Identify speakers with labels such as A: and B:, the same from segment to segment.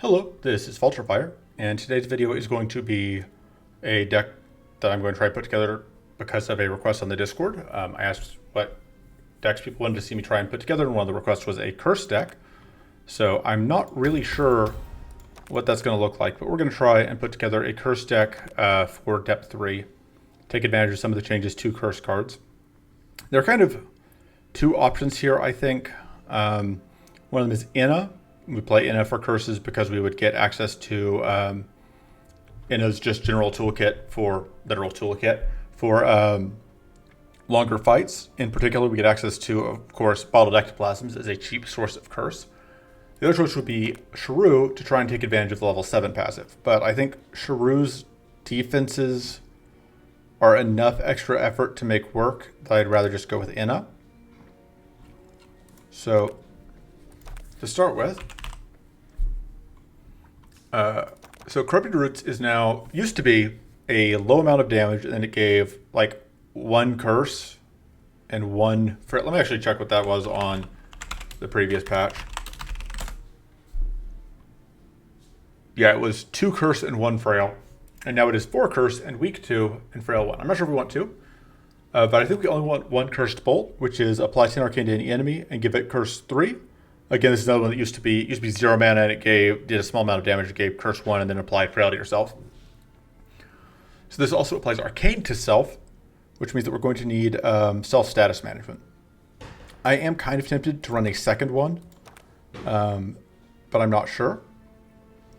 A: Hello, this is Vulturefire, and today's video is going to be a deck that I'm going to try to put together because of a request on the Discord. I asked what decks people wanted to see me try and put together, and one of the requests was a curse deck. So I'm not really sure what that's going to look like, but we're going to try and put together a curse deck for depth 3. Take advantage of some of the changes to curse cards. There are kind of two options here, I think. One of them is Inna. We play Inna for curses because we would get access to Inna's just general toolkit for literal toolkit for longer fights. In particular, we get access to, of course, bottled ectoplasms as a cheap source of curse. The other choice would be Shrew to try and take advantage of the level 7 passive. But I think Shrew's defenses are enough extra effort to make work that I'd rather just go with Inna. So to start with, so Corrupted Roots is now, used to be a low amount of damage, and then it gave like one curse and one frail. Let me actually check what that was on the previous patch. Yeah, it was 2 curse and 1 frail, and now it is 4 curse and weak 2 and frail 1. I'm not sure if we want 2, but I think we only want 1 cursed bolt, which is apply 10 arcane to any enemy and give it curse 3. Again, this is another one that used to be 0 mana, and it did a small amount of damage. It gave curse 1 and then applied frail to yourself. So this also applies arcane to self, which means that we're going to need self status management. I am kind of tempted to run a second one, but I'm not sure.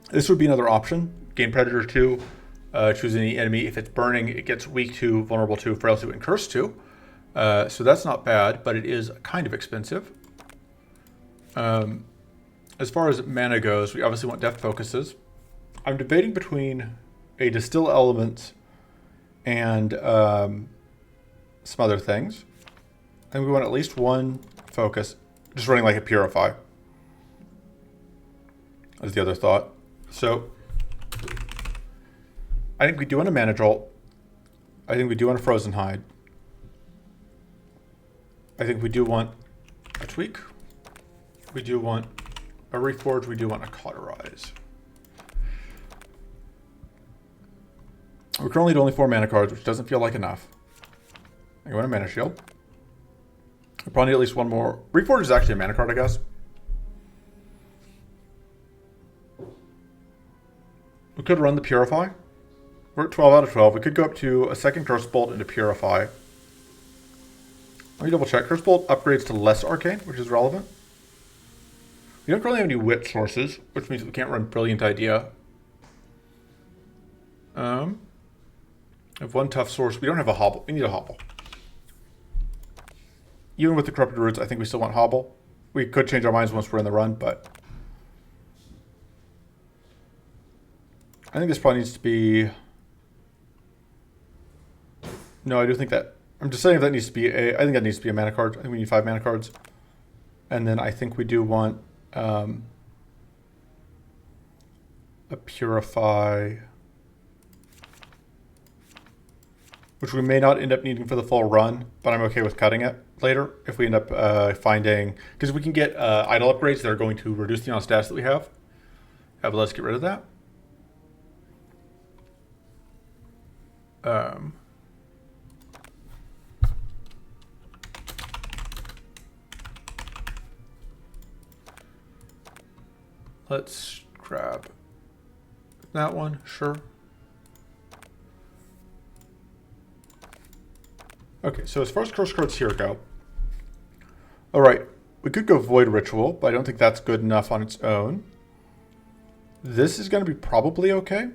A: This would be another option. Gain Predator 2, choose any enemy. If it's burning, it gets weak 2, vulnerable 2, frail 2, and curse 2. So that's not bad, but it is kind of expensive. As far as mana goes, we obviously want Death Focuses. I'm debating between a Distill Element and some other things. I think we want at least 1 focus. Just running like a Purify is the other thought. So I think we do want a Mana Jolt. I think we do want a Frozen Hide. I think we do want a Tweak. We do want a Reforge. We do want a Cauterize. We're currently at only 4 mana cards, which doesn't feel like enough. I want a Mana Shield. We probably need at least 1 more. Reforge is actually a mana card, I guess. We could run the Purify. We're at 12 out of 12. We could go up to a second Curse Bolt and a Purify. Let me double check. Curse Bolt upgrades to less Arcane, which is relevant. We don't currently have any Wit sources, which means we can't run Brilliant Idea. We have 1 tough source. We don't have a Hobble. We need a Hobble. Even with the Corrupted Roots, I think we still want Hobble. We could change our minds once we're in the run, but I think this probably needs to be... No, I do think that... I'm just saying if that needs to be a... I think that needs to be a mana card. I think we need 5 mana cards. And then I think we do want a Purify, which we may not end up needing for the full run, but I'm okay with cutting it later if we end up finding... Because we can get idle upgrades that are going to reduce the amount of stats that we have. But let's get rid of that. Let's grab that one, sure. Okay, so as far as curse cards here go, all right, we could go Void Ritual, but I don't think that's good enough on its own. This is going to be probably okay.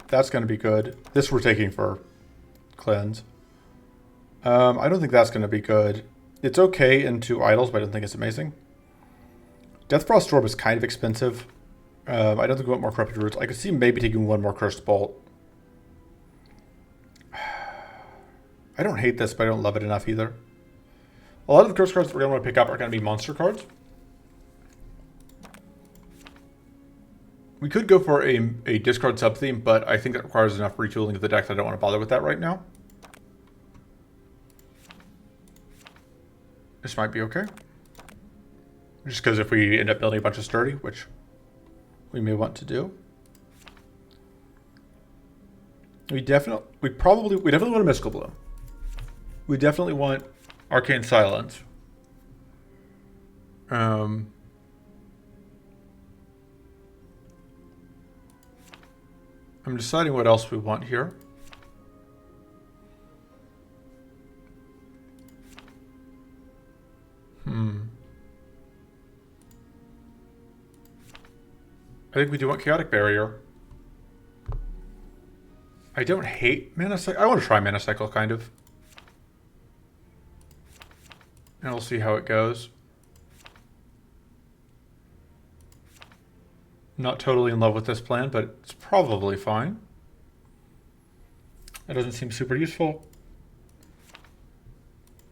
A: That's going to be good. This we're taking for Cleanse. I don't think that's going to be good. It's okay into Idols, but I don't think it's amazing. Deathfrost Orb is kind of expensive. I don't think we want more Corrupted Roots. I could see maybe taking 1 more Cursed Bolt. I don't hate this, but I don't love it enough either. A lot of the curse cards that we're going to want to pick up are going to be monster cards. We could go for a discard sub-theme, but I think that requires enough retooling of the deck that I don't want to bother with that right now. This might be okay. Just because if we end up building a bunch of sturdy, which we may want to do. We definitely want a Mystical Bloom. We definitely want Arcane Silence. I'm deciding what else we want here. I think we do want Chaotic Barrier. I don't hate Mana Cycle. I want to try Mana Cycle, kind of. And we'll see how it goes. Not totally in love with this plan, but it's probably fine. It doesn't seem super useful.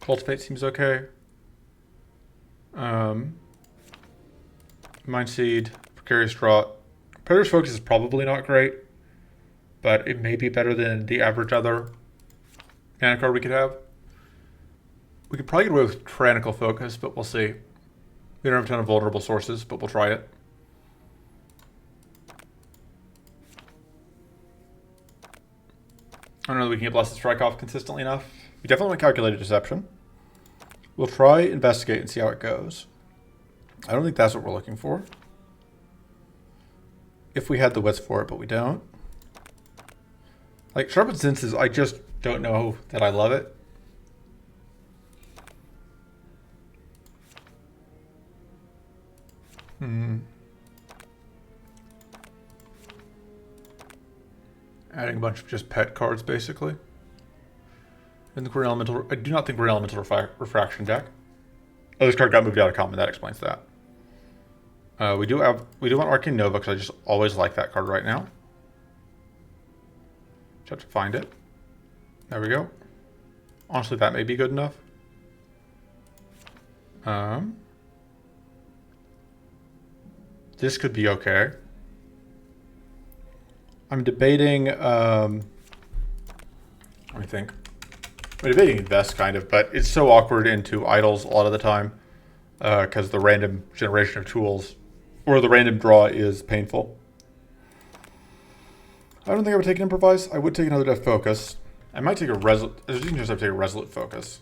A: Cultivate seems okay. Mind Seed, Precarious Draught. Predator's Focus is probably not great, but it may be better than the average other mana card we could have. We could probably get away with Tyrannical Focus, but we'll see. We don't have a ton of vulnerable sources, but we'll try it. I don't know that we can get Blessed Strike off consistently enough. We definitely want Calculated Deception. We'll try Investigate and see how it goes. I don't think that's what we're looking for. If we had the wits for it, but we don't. Like, Sharpened Senses, I just don't know that I love it. Adding a bunch of just pet cards, basically. And the Elemental, I do not think we're an Elemental Refraction deck. Oh, this card got moved out of common. That explains that. We do want Arcane Nova because I just always like that card right now. Just have to find it. There we go. Honestly, that may be good enough. This could be okay. I'm debating. Let me think. I'm debating Invest, kind of, but it's so awkward into Idols a lot of the time because the random generation of tools or the random draw is painful. I don't think I would take an Improvise. I would take another Death Focus. I might take a Resolute. I just have to take a Resolute Focus.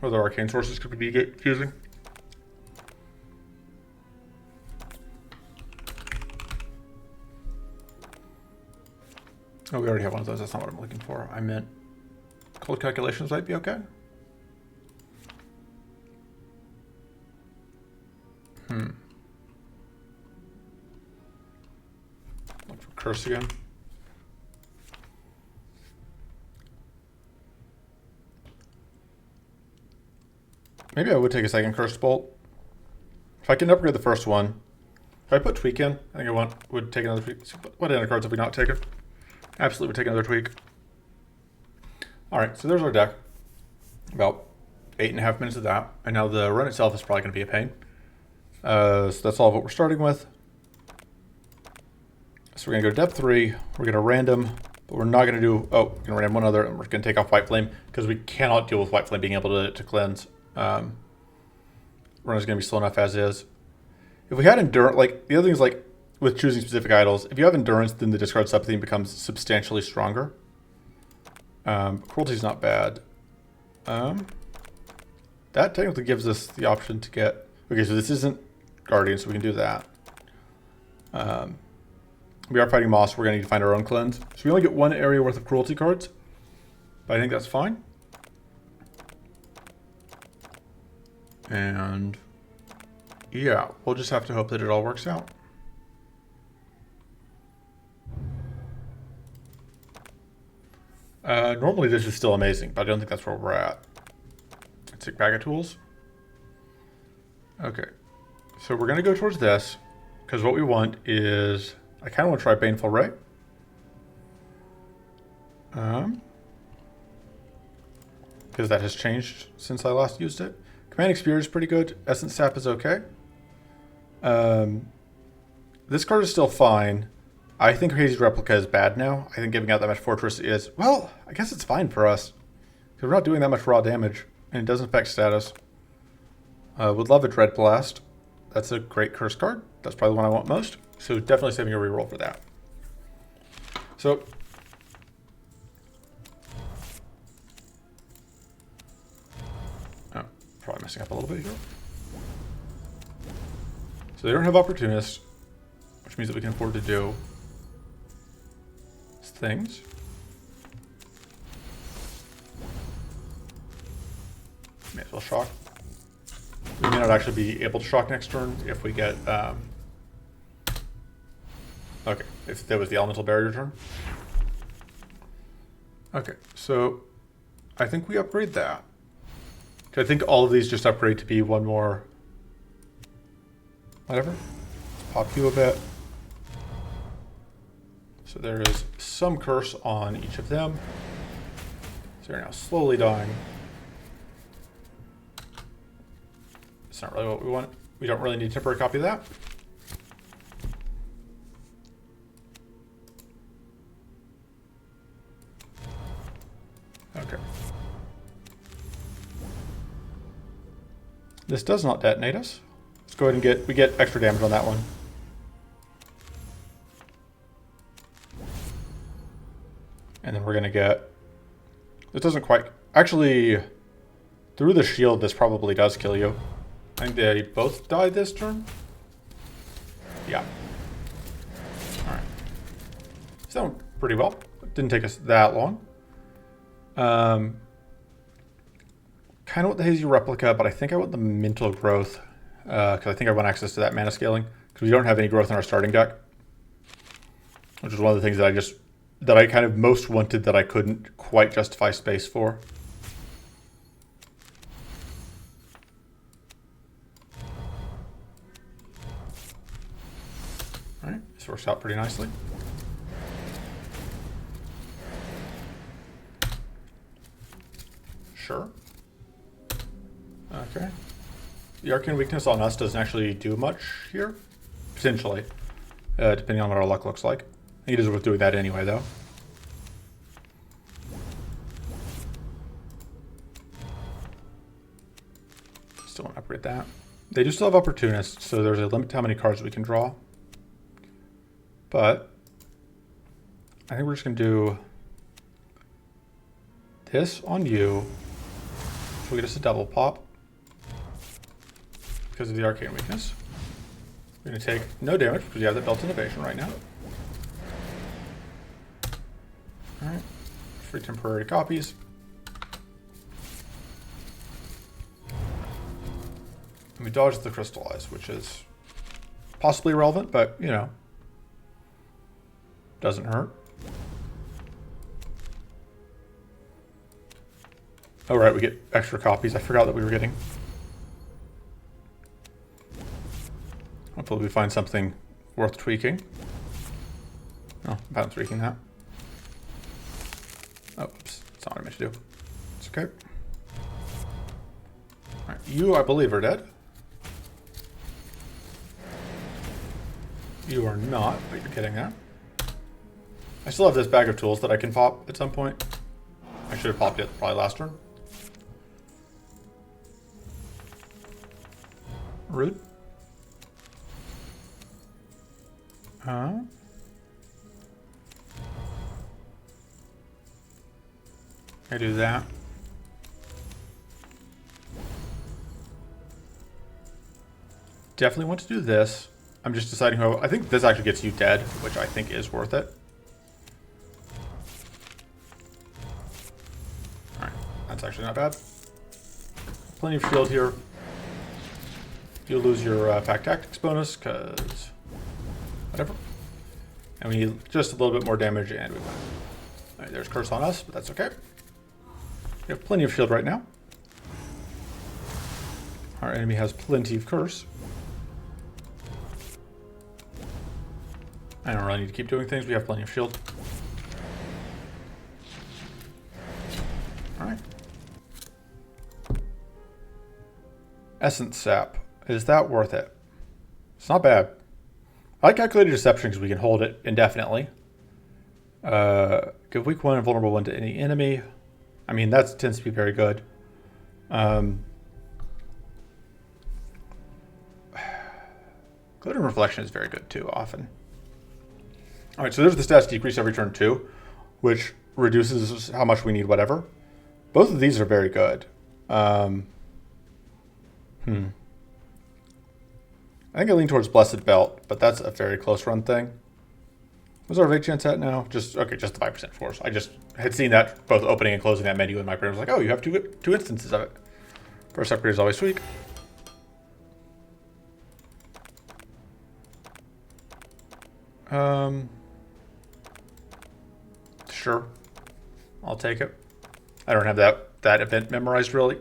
A: Or the Arcane Sources could be confusing. Oh, we already have one of those. That's not what I'm looking for. I meant Cold Calculations might be okay. Look for Curse again. Maybe I would take a second Cursed Bolt. If I can upgrade the first one. If I put Tweak in, I think I would take another Tweak. What other cards have we not taken? Absolutely would take another Tweak. Alright, so there's our deck. About 8.5 minutes of that. And now the run itself is probably going to be a pain. So that's all of what we're starting with. So we're going to go to depth 3. We're going to random, but we're not going to do... Oh, we're going to random one other, and we're going to take off White Flame, because we cannot deal with White Flame being able to cleanse. Run is going to be slow enough as is. If we had Endurance... Like, the other thing is, like, with choosing specific idols, if you have Endurance, then the discard sub-theme becomes substantially stronger. Cruelty's not bad. That technically gives us the option to get... Okay, so this isn't Guardian, so we can do that. We are fighting Moss. We're going to need to find our own cleanse. So we only get one area worth of Cruelty cards. But I think that's fine. And yeah, we'll just have to hope that it all works out. Normally this is still amazing, but I don't think that's where we're at. Let's take Bag of Tools. Okay, so we're going to go towards this, because what we want is... I kind of want to try Baneful Ray. Because that has changed since I last used it. Command Experia is pretty good. Essence Sap is okay. This card is still fine. I think Hazy Replica is bad now. I think giving out that much Fortress is... Well, I guess it's fine for us. Because we're not doing that much raw damage. And it doesn't affect status. Would love a Dread Blast. That's a great curse card. That's probably the one I want most. So definitely saving a reroll for that. So probably messing up a little bit here. So they don't have Opportunist, which means that we can afford to do things. May as well shock. We may not actually be able to shock next turn if we get... okay, if that was the Elemental Barrier turn. Okay, so I think we upgrade that. I think all of these just upgrade to be one more... whatever. Let's pop you a bit. So there is some curse on each of them. So they're now slowly dying. It's not really what we want. We don't really need a temporary copy of that. Okay. This does not detonate us. Let's go ahead and we get extra damage on that one. And then we're going to get... This doesn't quite... Actually, through the shield, this probably does kill you. I think they both died this turn. Yeah. Alright. So that went pretty well. It didn't take us that long. Kind of want the Hazy Replica, but I think I want the Mental Growth. Because I think I want access to that mana scaling. Because we don't have any growth in our starting deck. Which is one of the things that I kind of most wanted that I couldn't quite justify space for. Alright, this works out pretty nicely. Sure. Okay. The Arcane Weakness on us doesn't actually do much here. Potentially. Depending on what our luck looks like. I think it is worth doing that anyway, though. Still want to upgrade that. They do still have Opportunists, so there's a limit to how many cards we can draw. But I think we're just going to do this on you. So we get us a double pop because of the Arcane Weakness. We're going to take no damage because you have that built-in evasion right now. Alright, free temporary copies. And we dodge the Crystallize, which is possibly irrelevant, but, you know, doesn't hurt. Oh, right, we get extra copies. I forgot that we were getting. Hopefully we find something worth tweaking. Oh, I'm tweaking that. Oh, oops. That's not what I meant to do. It's okay. Alright, you, I believe, are dead. You are not, but you're getting that. I still have this bag of tools that I can pop at some point. I should have popped it probably last turn. Rude. I do that. Definitely want to do this. I'm just deciding how... I think this actually gets you dead, which I think is worth it. Alright, that's actually not bad. Plenty of shield here. You'll lose your Pack Tactics bonus, because... whatever. And we need just a little bit more damage, and we win. Alright, there's Curse on us, but that's okay. We have plenty of shield right now. Our enemy has plenty of Curse. I don't really need to keep doing things. We have plenty of shield. Alright. Essence Sap. Is that worth it? It's not bad. I like Calculated Deception because we can hold it indefinitely. Give weak 1 and vulnerable 1 to any enemy. I mean, that tends to be very good. Glitter and Reflection is very good too, often. All right, so there's the stats decrease every turn too, which reduces how much we need whatever. Both of these are very good. I think I lean towards Blessed Belt, but that's a very close run thing. What's our vague chance at now? Just the 5%, of course. I just had seen that both opening and closing that menu in my brain. I was like, oh, you have two instances of it. First upgrade is always sweet. Sure. I'll take it. I don't have that event memorized really,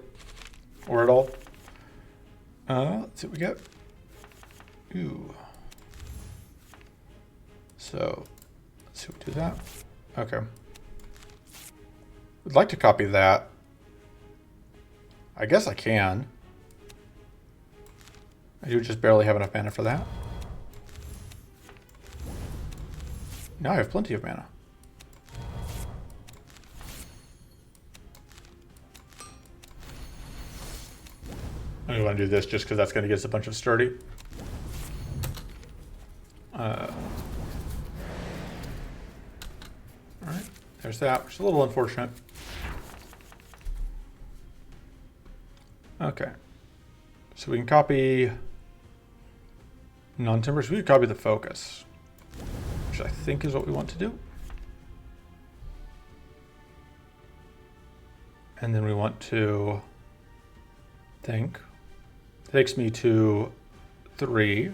A: or at all. Let's see what we get. Ooh. So, let's see what we do that. Okay. Would like to copy that. I guess I can. I do just barely have enough mana for that. Now I have plenty of mana. I want to do this just because that's going to get us a bunch of sturdy. Alright, there's that, which is a little unfortunate. Okay. So we can copy non-timbers. We can copy the focus, which I think is what we want to do. And then we want to think. Takes me to 3.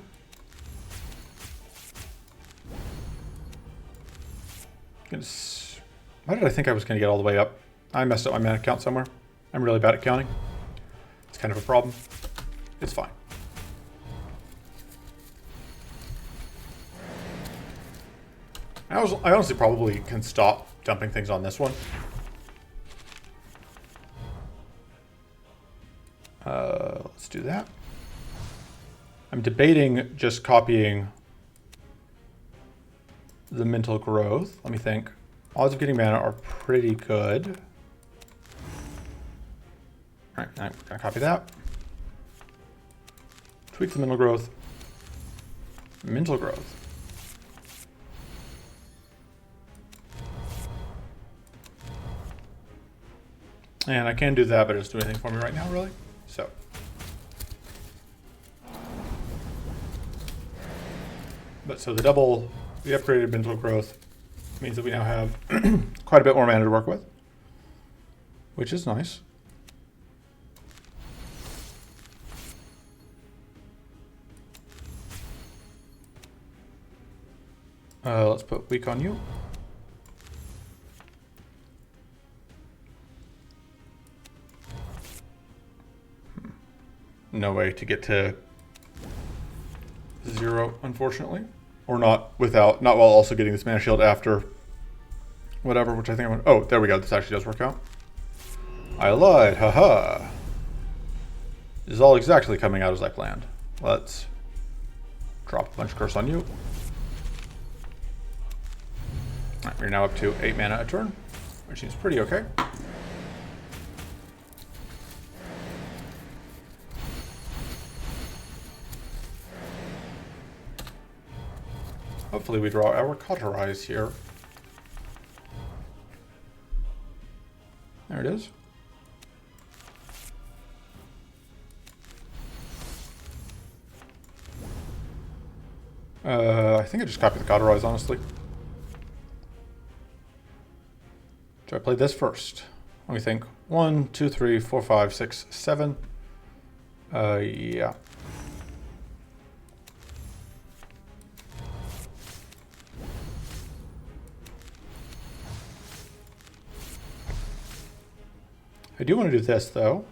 A: Why did I think I was going to get all the way up? I messed up my mana count somewhere. I'm really bad at counting. It's kind of a problem. It's fine. I honestly probably can stop dumping things on this one. Let's do that. I'm debating just copying the mental growth. Let me think. Odds of getting mana are pretty good. All right, I'm gonna copy that. Tweak the mental growth. Mental growth. And I can do that, but it doesn't do anything for me right now, really. So. But so the upgraded mental growth means that we now have quite a bit more mana to work with, which is nice. Let's put weak on you. No way to get to 0, unfortunately. Or not while also getting this mana shield after whatever, which I think I'm gonna, oh, there we go. This actually does work out. I lied, haha. This is all exactly coming out as I planned. Let's drop a bunch of curse on you. Alright, we're now up to 8 mana a turn, which seems pretty okay. Hopefully we draw our Cauterize here. There it is. I think I just copied the Cauterize, honestly. Do I play this first? Let me think. 1, 2, 3, 4, 5, 6, 7. Yeah. I do want to do this, though.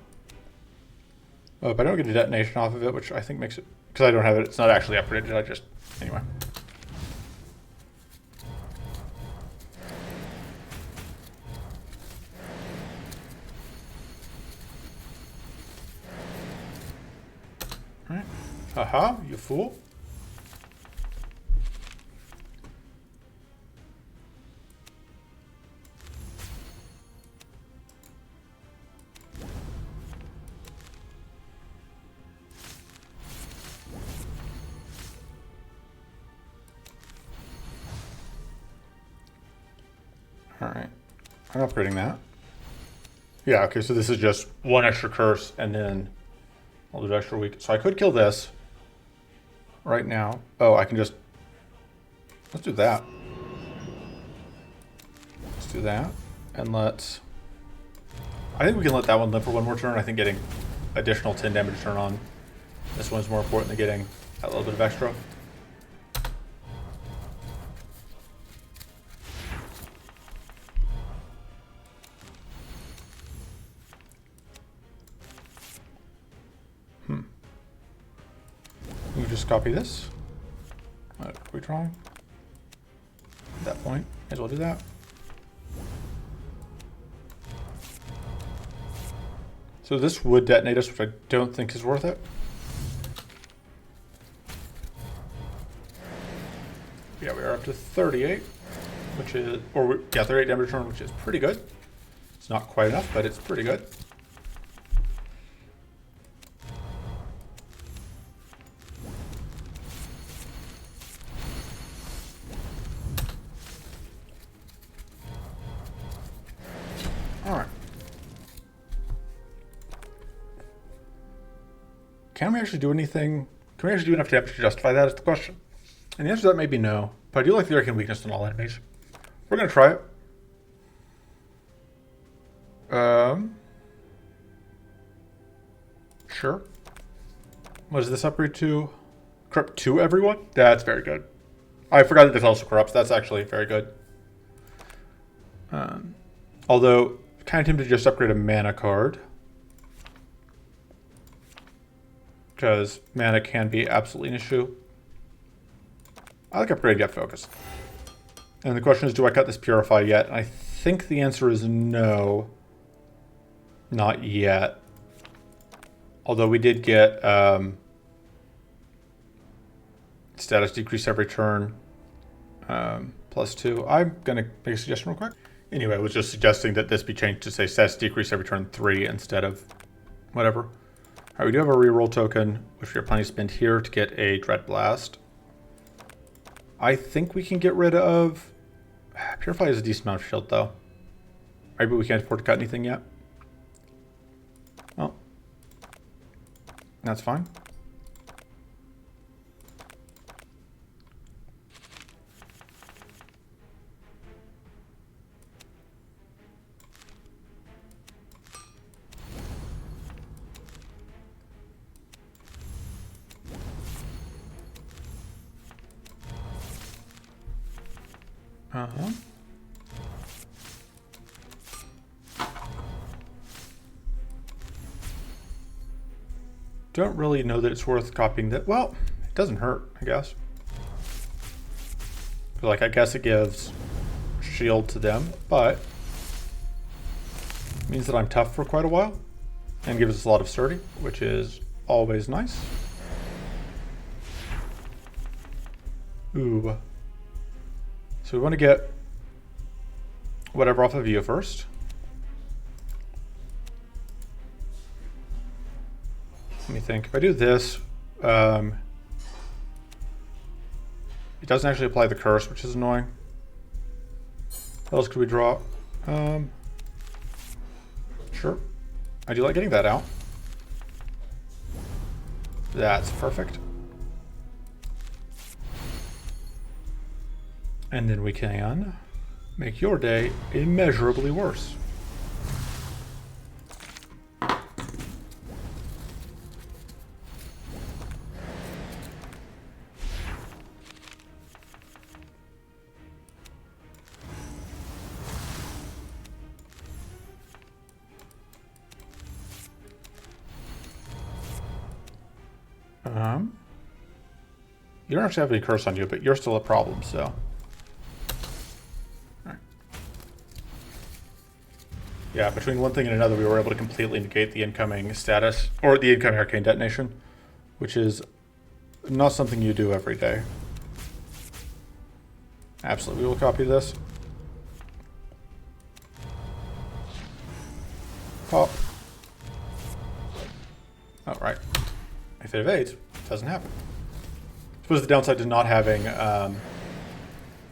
A: Oh, but I don't get a detonation off of it, which I think makes it... Because I don't have it, it's not actually upgraded, I just... Anyway. Alright. Haha, you fool. All right, I'm upgrading that. Yeah, okay, so this is just one extra curse, and then I'll do extra weak. So I could kill this right now. Oh, I can just, let's do that. Let's do that, and let's, I think we can let that one live for one more turn. I think getting additional 10 damage turn on this one's more important than getting that little bit of extra. We just copy this. What are we trying? At that point, may as well do that. So this would detonate us, which I don't think is worth it. Yeah, we are up to 38, which is, yeah, 38 damage turn, which is pretty good. It's not quite enough, but it's pretty good. Alright. Can we actually do anything? Can we actually do enough damage to justify that is the question. And the answer to that may be no. But I do like the arcane weakness on all enemies. We're going to try it. Sure. What does this upgrade to? Corrupt 2 everyone? That's very good. I forgot that this also corrupts. That's actually very good. Although, kind of tempted to just upgrade a mana card. Because mana can be absolutely an issue. I like upgrade Get Focus. And the question is, do I cut this Purify yet? And I think the answer is no. Not yet. Although we did get status decrease every turn. +2. I'm going to make a suggestion real quick. Anyway, I was just suggesting that this be changed to say status decrease every turn 3 instead of whatever. Alright, we do have a reroll token, which we are planning to spend here to get a Dread Blast. I think we can get rid of... Purify is a decent amount of shield, though. Right, but we can't afford to cut anything yet. Well, that's fine. Don't really know that it's worth copying that. Well, it doesn't hurt, I guess. Like, I guess it gives shield to them, but it means that I'm tough for quite a while and gives us a lot of sturdy, which is always nice. Ooh. So we want to get whatever off of you first. Let me think. If I do this, it doesn't actually apply the curse, which is annoying. What else could we draw? Sure. I do like getting that out. That's perfect. And then we can make your day immeasurably worse. You don't actually have any curse on you, but you're still a problem, so. Alright. Yeah, between one thing and another, we were able to completely negate the incoming status, or the incoming arcane detonation, which is not something you do every day. Absolutely, we will copy this. Pop. Oh, right. If it evades, it doesn't happen. I suppose the downside to not having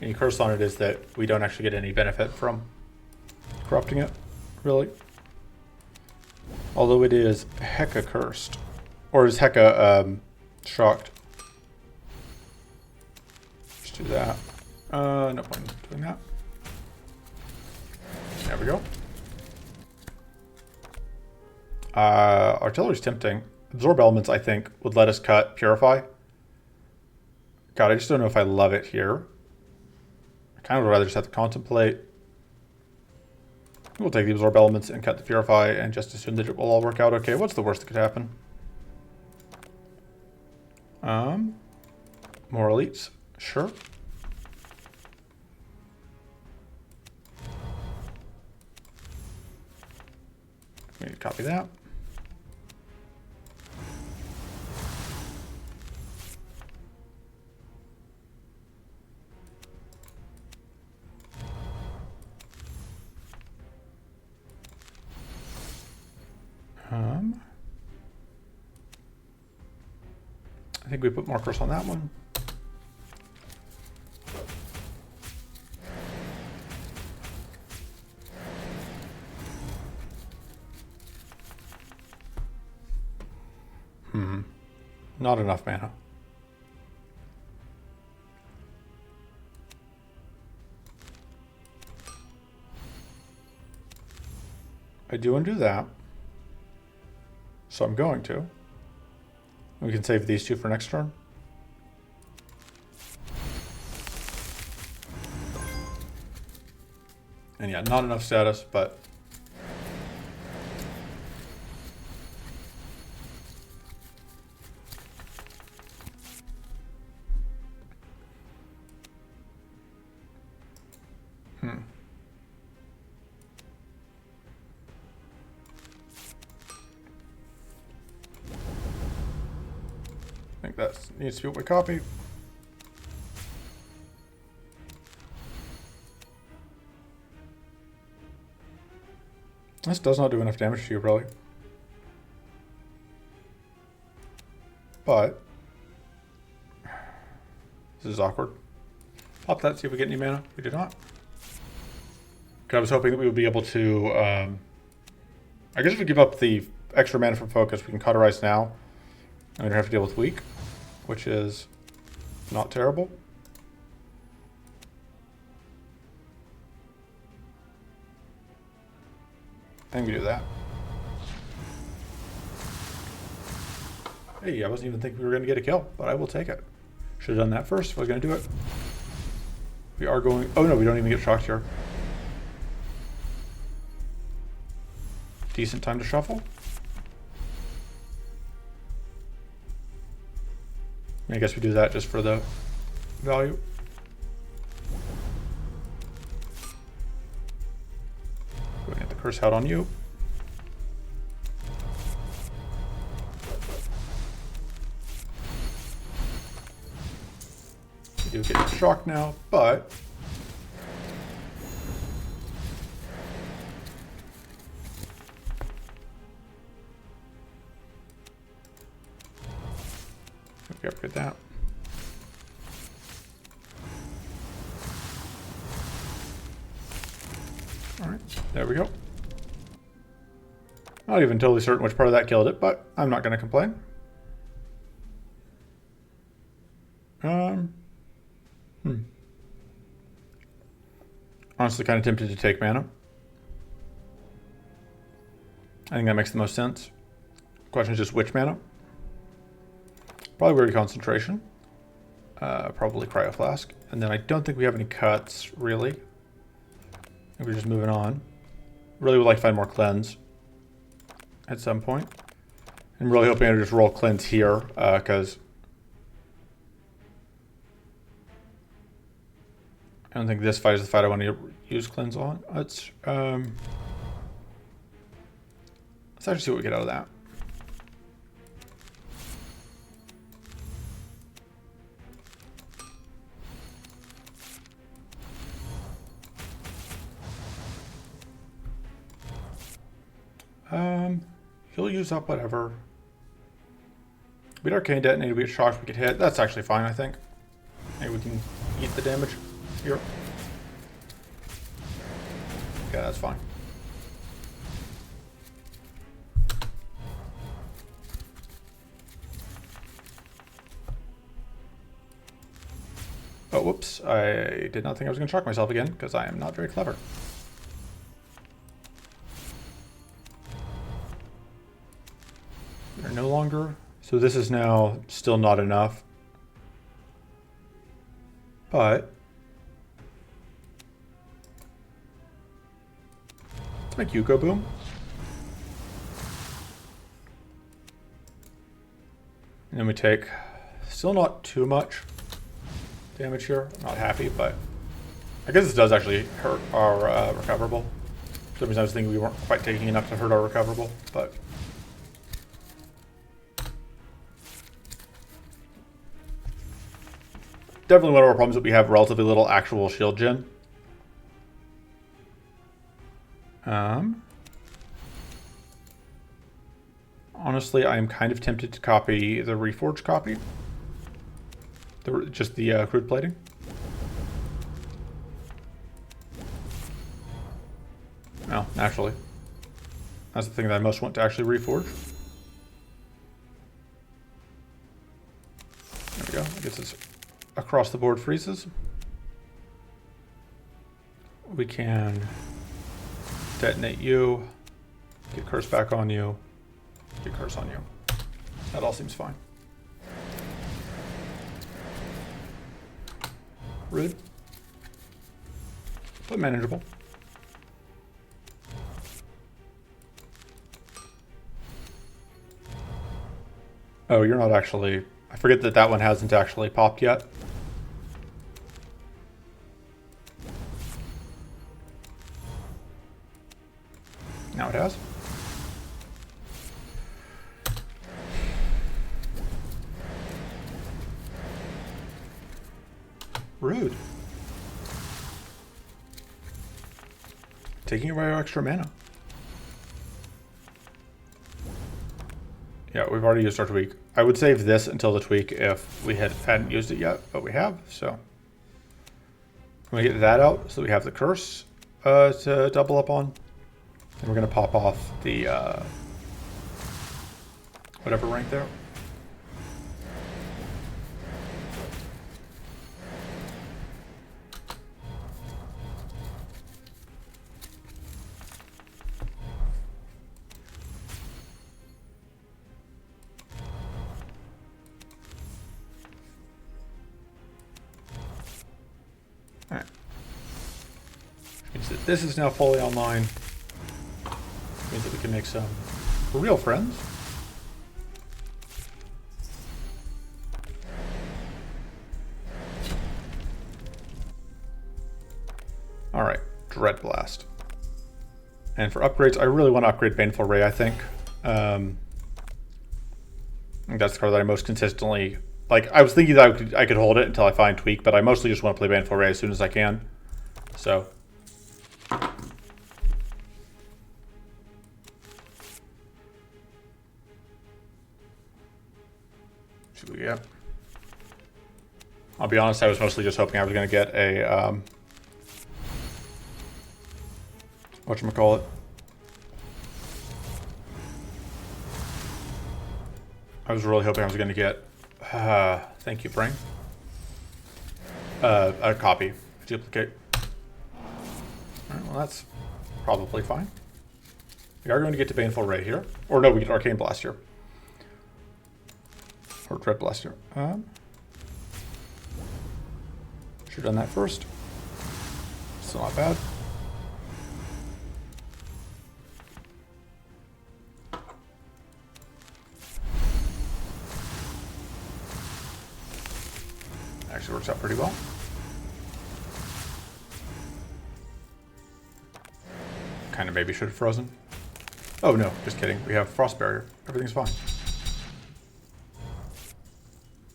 A: any curse on it is that we don't actually get any benefit from corrupting it, really. Although it is hecka cursed. Or is hecka shocked. Let's do that. No point in doing that. There we go. Artillery's tempting. Absorb elements, I think, would let us cut Purify. God, I just don't know if I love it here. I kind of would rather just have to contemplate. We'll take the Absorb elements and cut the Purify and just assume that it will all work out okay. What's the worst that could happen? More elites. Sure. We need to copy that. I think we put markers on that one. Not enough mana. I do undo that. So I'm going to. We can save these two for next turn. And yeah, not enough status, but I think that needs to be what we copy. This does not do enough damage to you, probably. But this is awkward. Pop that, see if we get any mana. We did not. I was hoping that we would be able to, I guess if we give up the extra mana from focus, we can cauterize now. And we don't have to deal with weak, which is not terrible. I think we do that. Hey, I wasn't even thinking we were going to get a kill, but I will take it. Should have done that first if I was going to do it. We are going... Oh no, we don't even get shocked here. Decent time to shuffle. I guess we do that just for the value. Go ahead and get the curse out on you. We do get shocked now, but we upgrade that. All right, there we go. Not even totally certain which part of that killed it, but I'm not going to complain. Honestly, kind of tempted to take mana. I think that makes the most sense. Question is just which mana. Probably Weary Concentration. Probably Cryo Flask. And then I don't think we have any cuts, really. I think we're just moving on. Really would like to find more cleanse at some point. I'm really hoping to just roll cleanse here, because I don't think this fight is the fight I want to use cleanse on. Let's actually see what we get out of that. He'll use up whatever. Beat Arcane Detonated, we get shocked, we get hit. That's actually fine, I think. Maybe we can eat the damage here. Yeah, that's fine. Oh, whoops. I did not think I was going to shock myself again, because I am not very clever. They're no longer... So this is now still not enough. But... let's make you go boom. And then we take... still not too much damage here. I'm not happy, but... I guess this does actually hurt our recoverable. For some reason I was thinking we weren't quite taking enough to hurt our recoverable, but... definitely one of our problems that we have relatively little actual shield gen. Honestly, I am kind of tempted to copy the Reforged copy. Just the crude plating. No, naturally. That's the thing that I most want to actually reforge. There we go. I guess it's across the board freezes. We can detonate you, get curse back on you, get curse on you. That all seems fine. Rude, but manageable. Oh, you're not actually... I forget that that one hasn't actually popped yet. Now it has. Rude. Taking away our extra mana. Yeah, we've already used our tweak. I would save this until the tweak if we hadn't used it yet, but we have, so. I'm gonna get that out so we have the curse to double up on. And we're gonna pop off the whatever rank there. Alright. Means that this is now fully online. Means that we can make some real friends. Alright, Dread Blast. And for upgrades, I really want to upgrade Baneful Ray, I think. I think that's the card that I most consistently... Like, I was thinking that I could hold it until I find Tweak, but I mostly just want to play Baneful Ray as soon as I can. So... should we get? I'll be honest, I was mostly just hoping I was going to get a... whatchamacallit? I was really hoping I was going to get... thank you, Brain. A copy. Duplicate. Alright, well that's probably fine. We are going to get to Baneful Ray here. Or no, we get Arcane Blast here. Or Dread Blast here. Should have done that first. Still not bad. Actually works out pretty well. Kind of maybe should have frozen. Oh no, just kidding. We have Frost Barrier. Everything's fine.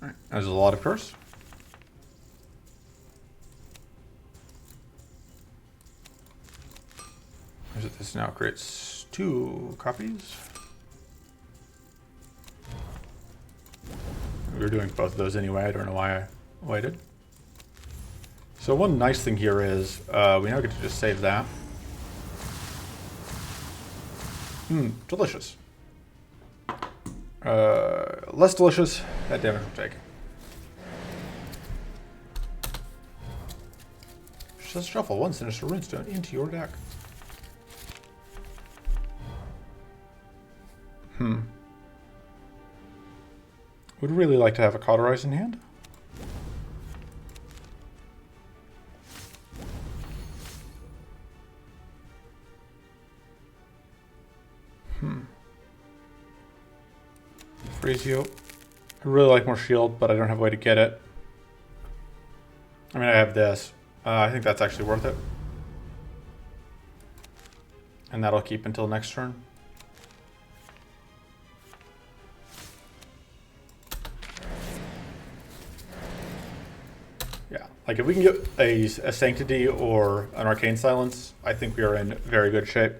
A: Alright, there's a lot of curse. This now creates 2 copies. We were doing both of those anyway. I don't know why I waited. So one nice thing here is we now get to just save that. Delicious. Less delicious, that damage will take. Just shuffle one Sinister Runestone into your deck. Would really like to have a Cauterize in hand. Freeze you. I really like more shield, but I don't have a way to get it. I mean, I have this. I think that's actually worth it. And that'll keep until next turn. Yeah, like if we can get a Sanctity or an Arcane Silence, I think we are in very good shape.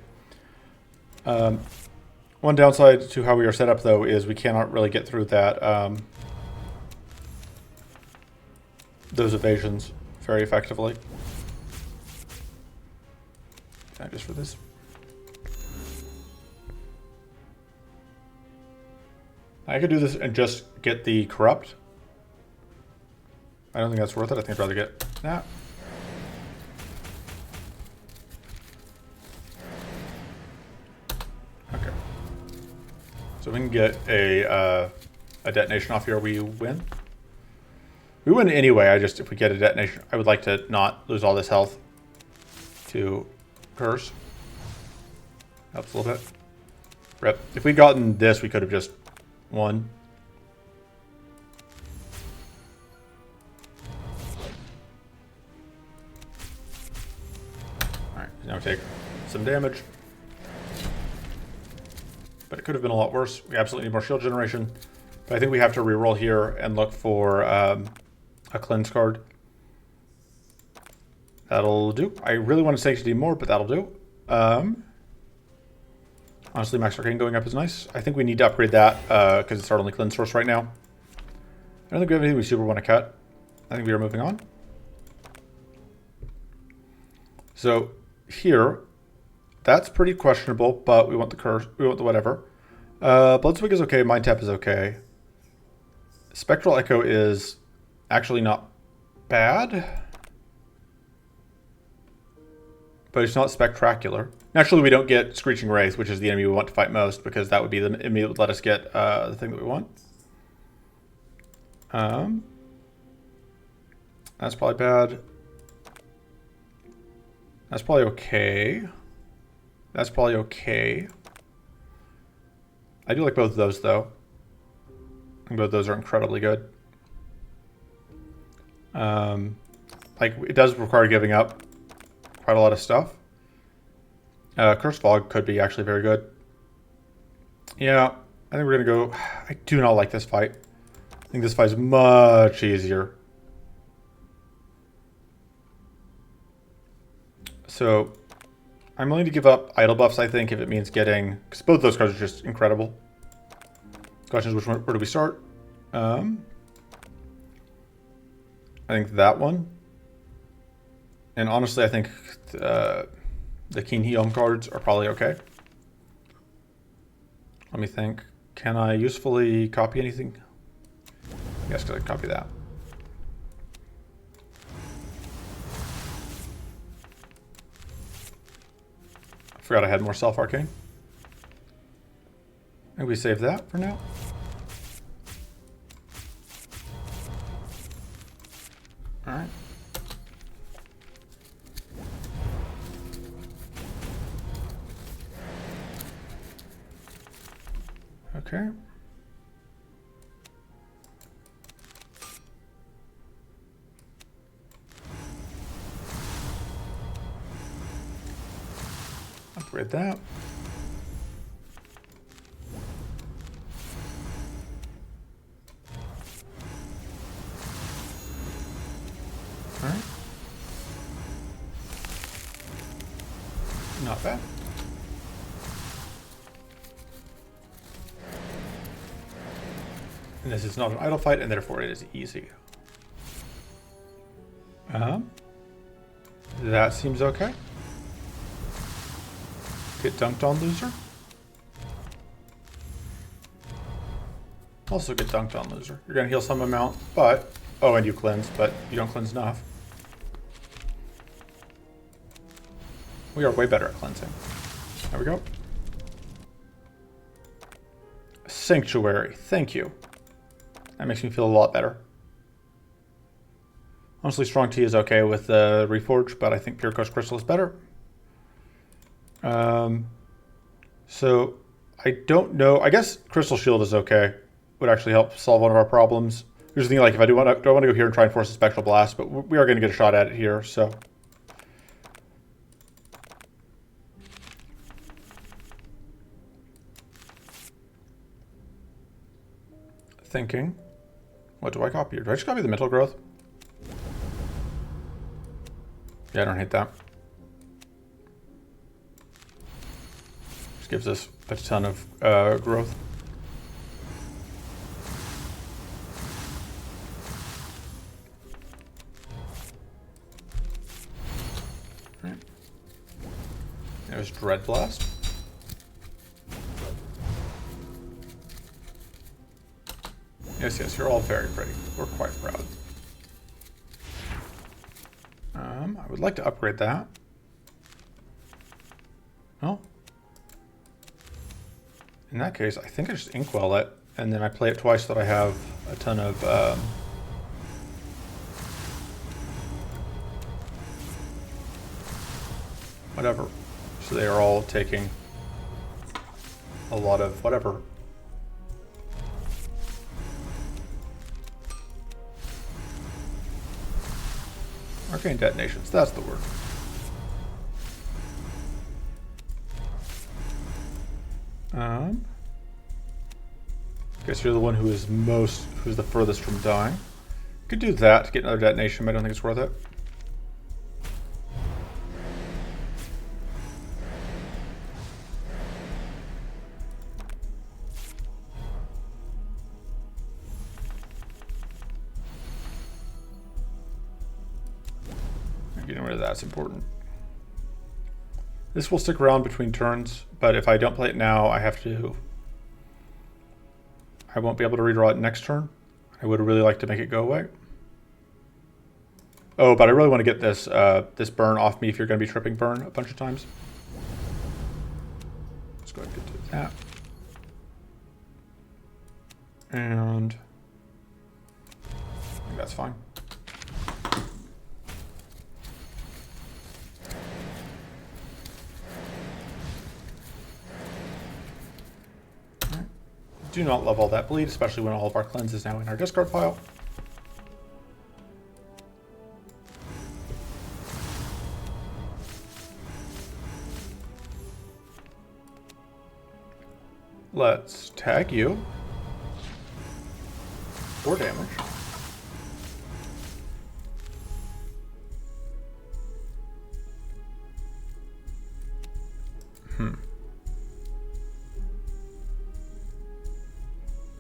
A: One downside to how we are set up, though, is we cannot really get through that those evasions very effectively. Can I just for this? I could do this and just get the Corrupt. I don't think that's worth it. I think I'd rather get that. Okay. So we can get a detonation off here, we win. We win anyway. If we get a detonation, I would like to not lose all this health to Curse. Helps a little bit. Rip. If we'd gotten this, we could have just won. Alright, now take some damage. But it could have been a lot worse. We absolutely need more shield generation. But I think we have to reroll here and look for a cleanse card. That'll do. I really want to Sanctity more, but that'll do. Honestly, Max Arcane going up is nice. I think we need to upgrade that because it's our only cleanse source right now. I don't think we have anything we super want to cut. I think we are moving on. So here, that's pretty questionable, but we want the curse. We want the whatever. Bloodswig is okay. Mind Tap is okay. Spectral Echo is actually not bad, but it's not spectacular. Naturally, we don't get Screeching Wraith, which is the enemy we want to fight most, because that would be the enemy that would let us get the thing that we want. That's probably bad. That's probably okay. That's probably okay. I do like both of those, though. I think both of those are incredibly good. Like, it does require giving up quite a lot of stuff. Curse Fog could be actually very good. Yeah, I think we're going to go... I do not like this fight. I think this fight is much easier. So, I'm willing to give up idle buffs, I think, if it means getting... Because both those cards are just incredible. Question is, where do we start? I think that one. And honestly, I think the Keen Heom cards are probably okay. Let me think. Can I usefully copy anything? I guess I can copy that. I forgot I had more Self-Arcane. I think we save that for now. Alright. Okay. Upgrade that. All right. Not bad. And this is not an idle fight, and therefore it is easy. That seems okay. Get dunked on, loser. Also get dunked on, loser. You're gonna heal some amount, but... Oh, and you cleanse, but you don't cleanse enough. We are way better at cleansing. There we go. Sanctuary. Thank you. That makes me feel a lot better. Honestly, strong tea is okay with the Reforge, but I think Pure Coast Crystal is better. So I don't know. I guess Crystal Shield is okay. Would actually help solve one of our problems. Here's the thing, like if I do I want to go here and try and force a Spectral Blast, but we are going to get a shot at it here, so. Thinking. What do I copy here? Do I just copy the Mental Growth? Yeah, I don't hate that. Just gives us a ton of growth. Right. There's Dread Blast. Yes, yes, you're all very pretty. We're quite proud. I would like to upgrade that. Well, in that case, I think I just Inkwell it, and then I play it twice so that I have a ton of whatever. So they are all taking a lot of whatever. Arcane detonations, that's the word. Guess you're the one who is who's the furthest from dying. Could do that to get another detonation, but I don't think it's worth it. Getting rid of that's important. This will stick around between turns, but if I don't play it now, I won't be able to redraw it next turn. I would really like to make it go away. Oh, but I really want to get this this burn off me if you're going to be tripping burn a bunch of times. Let's go ahead and get to that. And I think that's fine. Do not love all that bleed, especially when all of our cleanse is now in our discard pile. Let's tag you. 4 damage.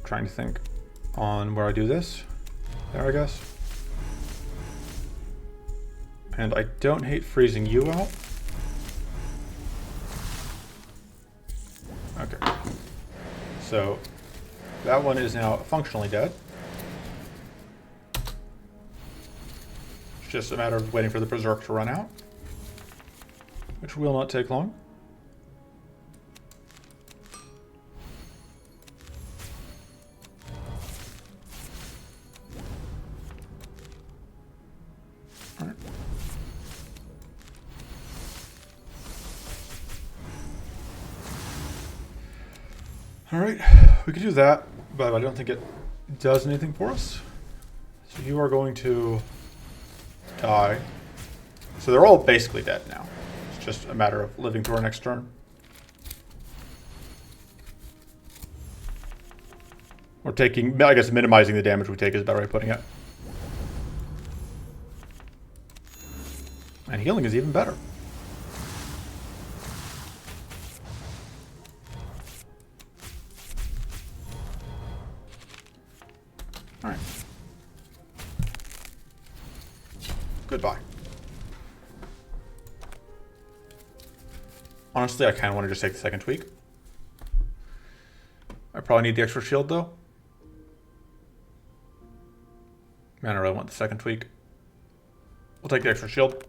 A: Trying to think on where I do this. There, I guess. And I don't hate freezing you out. Okay. So that one is now functionally dead. It's just a matter of waiting for the Berserk to run out, which will not take long. Alright, we could do that, but I don't think it does anything for us. So you are going to die. So they're all basically dead now. It's just a matter of living through our next turn. Or taking, I guess minimizing the damage we take is a better way of putting it. And healing is even better. Alright. Goodbye. Honestly, I kind of want to just take the second tweak. I probably need the extra shield, though. Man, I really want the second tweak. We'll take the extra shield.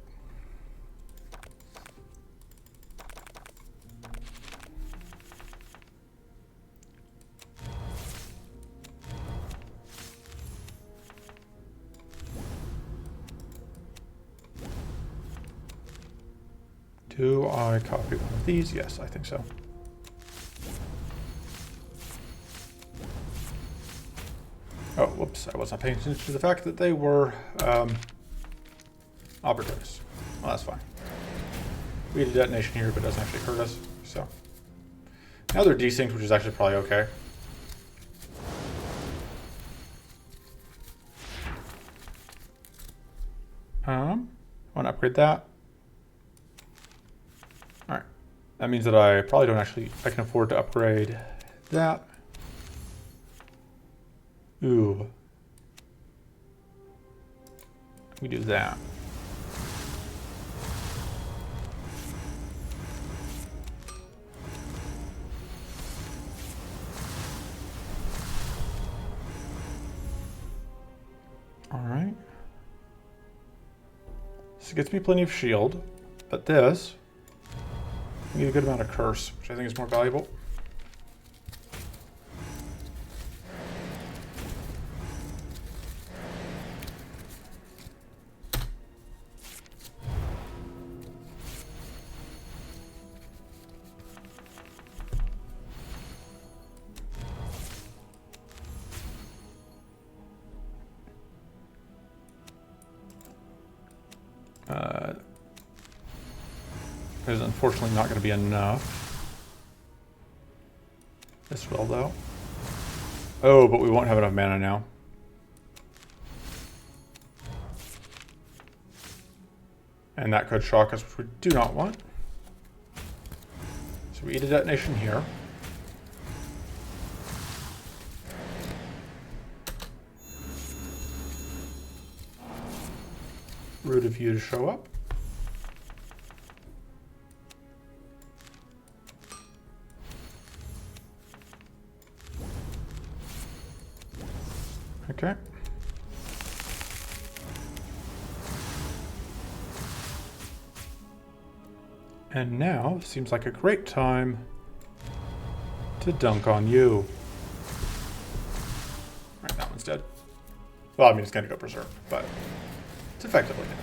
A: Do I copy one of these? Yes, I think so. Oh, whoops, I wasn't paying attention to the fact that they were opportunists. Well, that's fine. We had a detonation here, but it doesn't actually hurt us, so. Now they're desynced, which is actually probably okay. I want to upgrade that. All right. That means that I probably don't actually, I can afford to upgrade that. Ooh. We do that. All right. This gets me plenty of shield, but this, I need a good amount of curse, which I think is more valuable. There's unfortunately not going to be enough. This will, though. Oh, but we won't have enough mana now. And that could shock us, which we do not want. So we eat a detonation here. Rude of you to show up. Okay. And now seems like a great time to dunk on you. Alright, that one's dead. Well, I mean, it's going to go berserk, but it's effectively dead.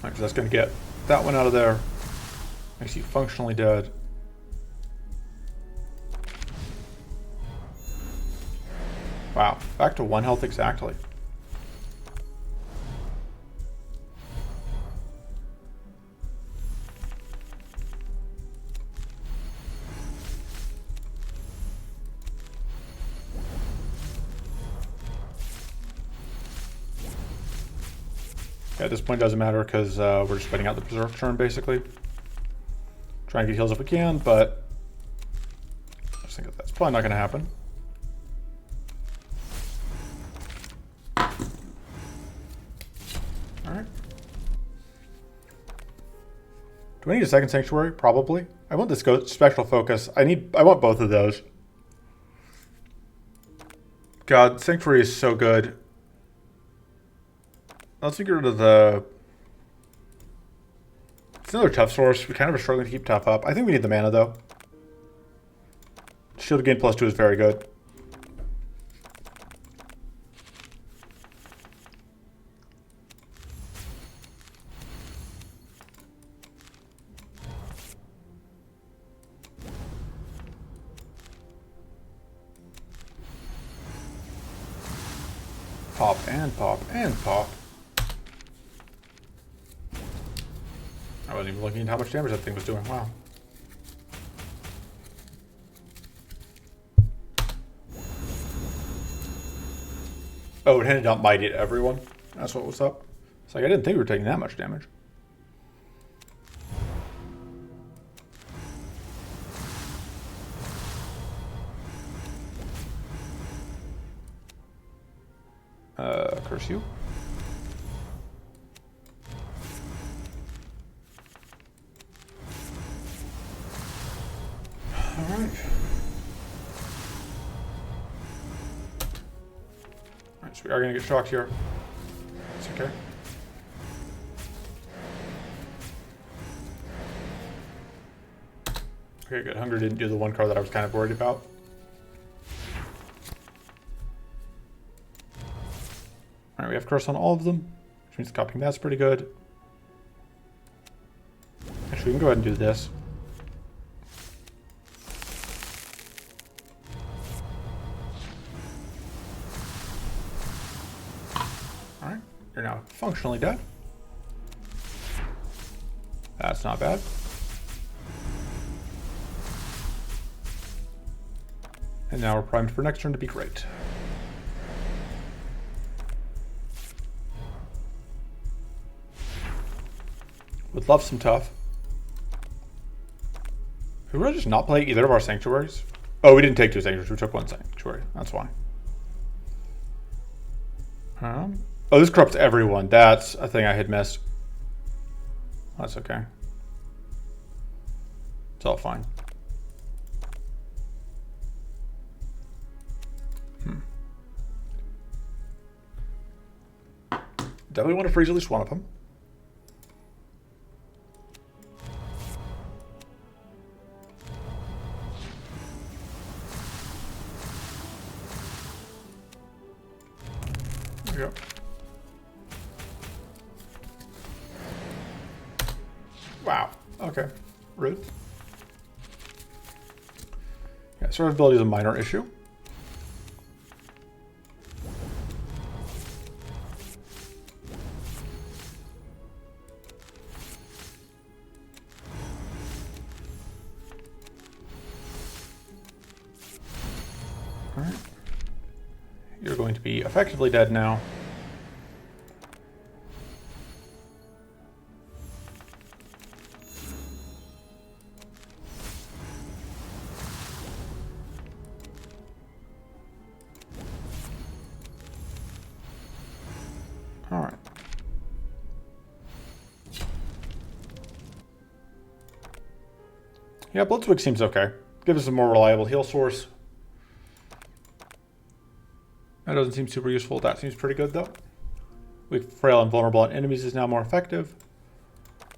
A: Alright, so that's going to get that one out of there. Makes you functionally dead. Wow, back to 1 health exactly. At this point, it doesn't matter because we're just waiting out the berserk turn, basically. Try and get heals if we can, but I just think that that's probably not going to happen. All right. Do I need a second sanctuary? Probably. I want this special focus. I want both of those. God, sanctuary is so good. Let's get rid of the... It's another tough source. We kind of are struggling to keep tough up. I think we need the mana, though. Shield gain +2 is very good. Pop and pop and pop. I wasn't even looking at how much damage that thing was doing. Wow. Oh, it handed out mighty at everyone. That's what was up. It's like I didn't think we were taking that much damage. Curse you. Alright. So we are going to get shocked here. It's okay. Okay, good. Hunger didn't do the one card that I was kind of worried about. Alright, we have curse on all of them, which means copying that's pretty good. Actually, we can go ahead and do this. Alright, you're now functionally dead. That's not bad. And now we're primed for next turn to be great. Would love some tough. We really just not play either of our sanctuaries? Oh, we didn't take 2 sanctuaries. We took 1 sanctuary. That's why. Oh, this corrupts everyone. That's a thing I had missed. That's okay. It's all fine. Definitely want to freeze at least one of them. There we go. Wow. Okay. Rude. Yeah, survivability is a minor issue. Alright. You're going to be effectively dead now. Alright. Yeah, Bloodswig seems okay. Give us a more reliable heal source. That doesn't seem super useful. That seems pretty good, though. Weak, frail, and vulnerable on enemies is now more effective.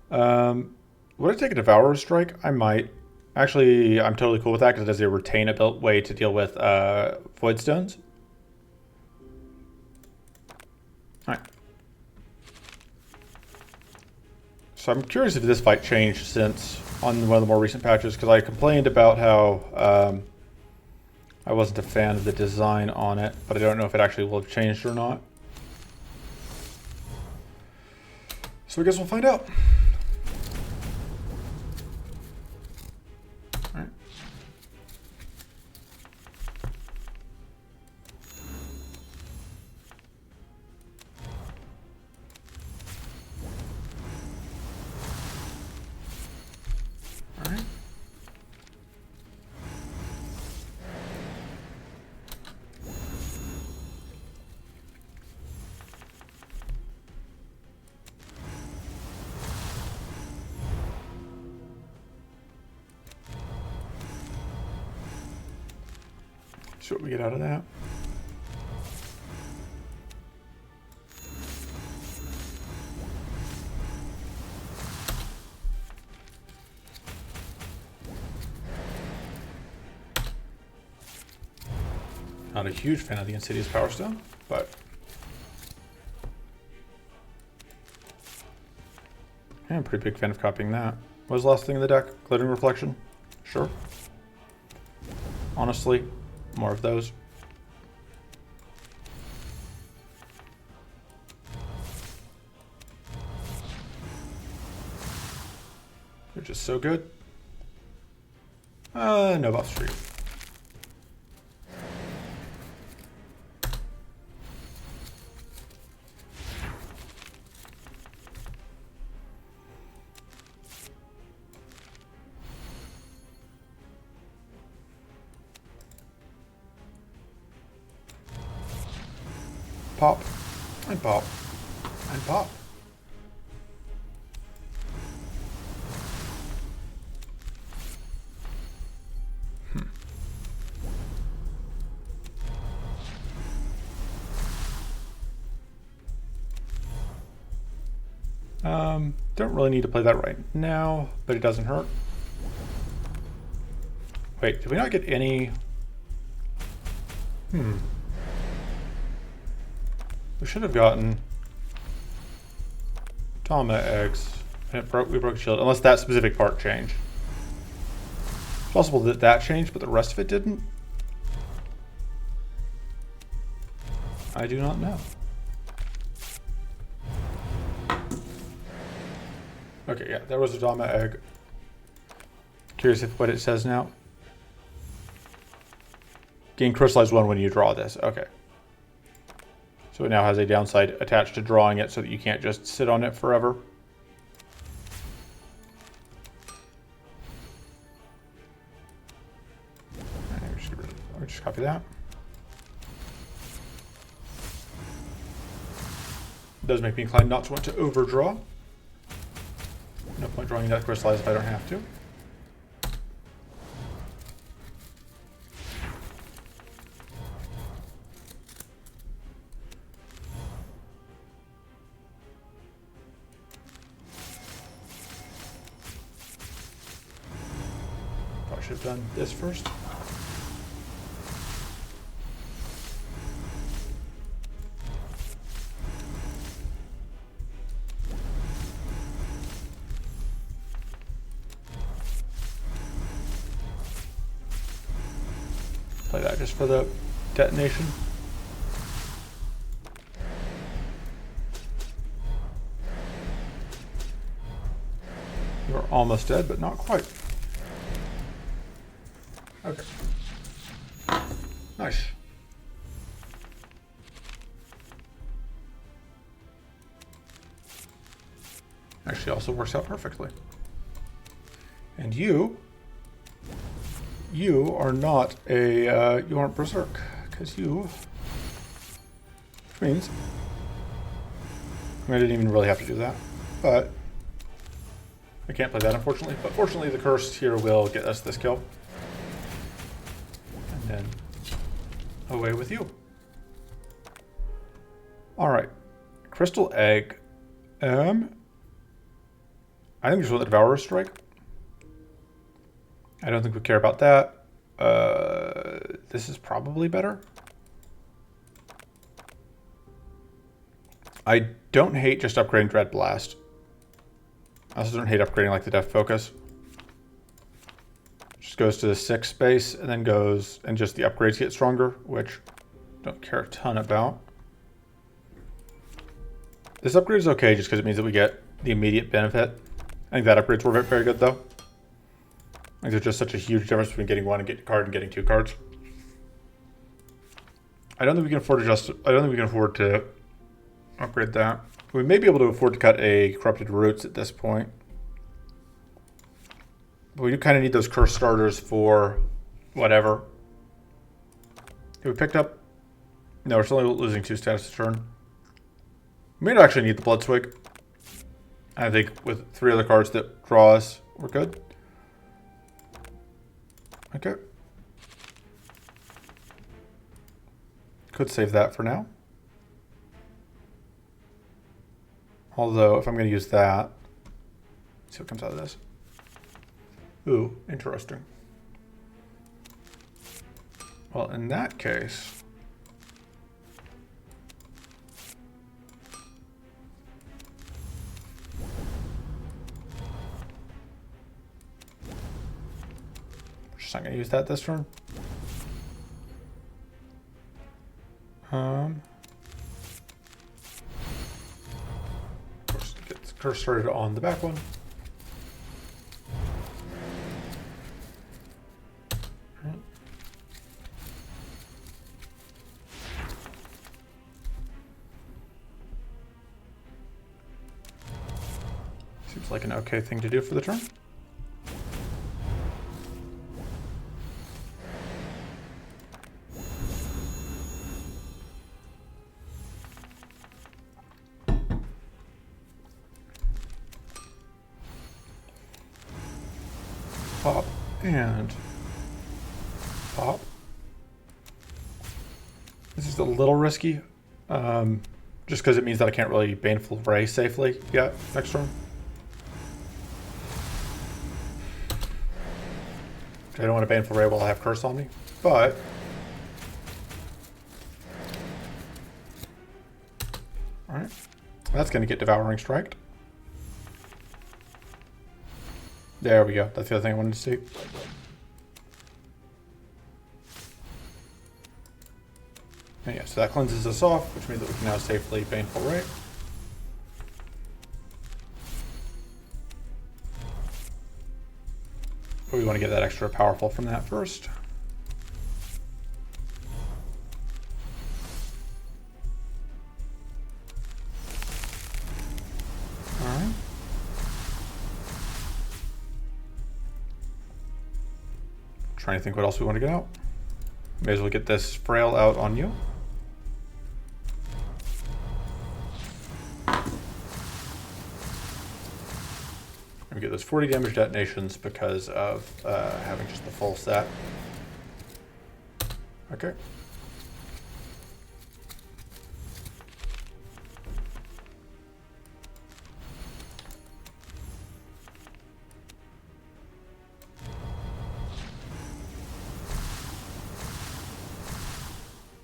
A: Would I take a Devourer's Strike? I might. Actually, I'm totally cool with that because it has a retain a way to deal with Void Stones. Alright. So I'm curious if this fight changed since on one of the more recent patches, because I complained about how I wasn't a fan of the design on it, but I don't know if it actually will have changed or not. So I guess we'll find out. All right. All right. See what we get out of that. Not a huge fan of the Insidious Power Stone, but yeah, I'm a pretty big fan of copying that. What was the last thing in the deck? Glittering Reflection? Sure. Honestly, more of those. They're just so good. No buff streak. Pop, and pop, and pop. Don't really need to play that right now, but it doesn't hurt. Wait, did we not get any? We should have gotten Tama eggs. And we broke shield, unless that specific part changed. It's possible that that changed, but the rest of it didn't. I do not know. Okay, yeah, there was a Dama egg. Curious if what it says now. Gain crystallized 1 when you draw this. Okay. So it now has a downside attached to drawing it so that you can't just sit on it forever. I'll just copy that. It does make me inclined not to want to overdraw. No point drawing that crystallized if I don't have to. Probably should have done this first. Play that just for the detonation. You're almost dead, but not quite. Okay. Nice. Actually also works out perfectly. And you are not a, you aren't Berserk, because you, which means, I didn't even really have to do that, but I can't play that unfortunately, but fortunately the curse here will get us this kill. And then away with you. Alright, Crystal Egg, I think we just want the Devourer Strike. I don't think we care about that. This is probably better. I don't hate just upgrading Dread Blast. I also don't hate upgrading like the Deft Focus. Just goes to the 6 space and then goes, and just the upgrades get stronger, which I don't care a ton about. This upgrade is okay just because it means that we get the immediate benefit. I think that upgrades were very good though. I think there's just such a huge difference between getting one card and getting 2 cards. I don't think we can afford to upgrade that. We may be able to afford to cut a Corrupted Roots at this point. But we do kind of need those curse starters for whatever. Have we picked up? No, we're still only losing 2 status a turn. We may not actually need the Blood Swig. I think with 3 other cards that draw us, we're good. Okay. Could save that for now. Although, if I'm going to use that, let's see what comes out of this. Ooh, interesting. Well, in that case, just not going to use that this turn. Of course, get the curse started on the back one. Seems like an okay thing to do for the turn. Pop and pop. This is a little risky, just Just because it means that I can't really Baneful Ray safely yet next turn. I don't want to Baneful Ray while I have Curse on me, but alright. That's going to get Devouring Strike. There we go. That's the other thing I wanted to see. And yeah, so that cleanses us off, which means that we can now safely Baneful Ray. But we want to get that extra powerful from that first. Alright. Trying to think what else we want to get out. May as well get this Frail out on you. And we get those 40 damage detonations because of having just the full set. Okay.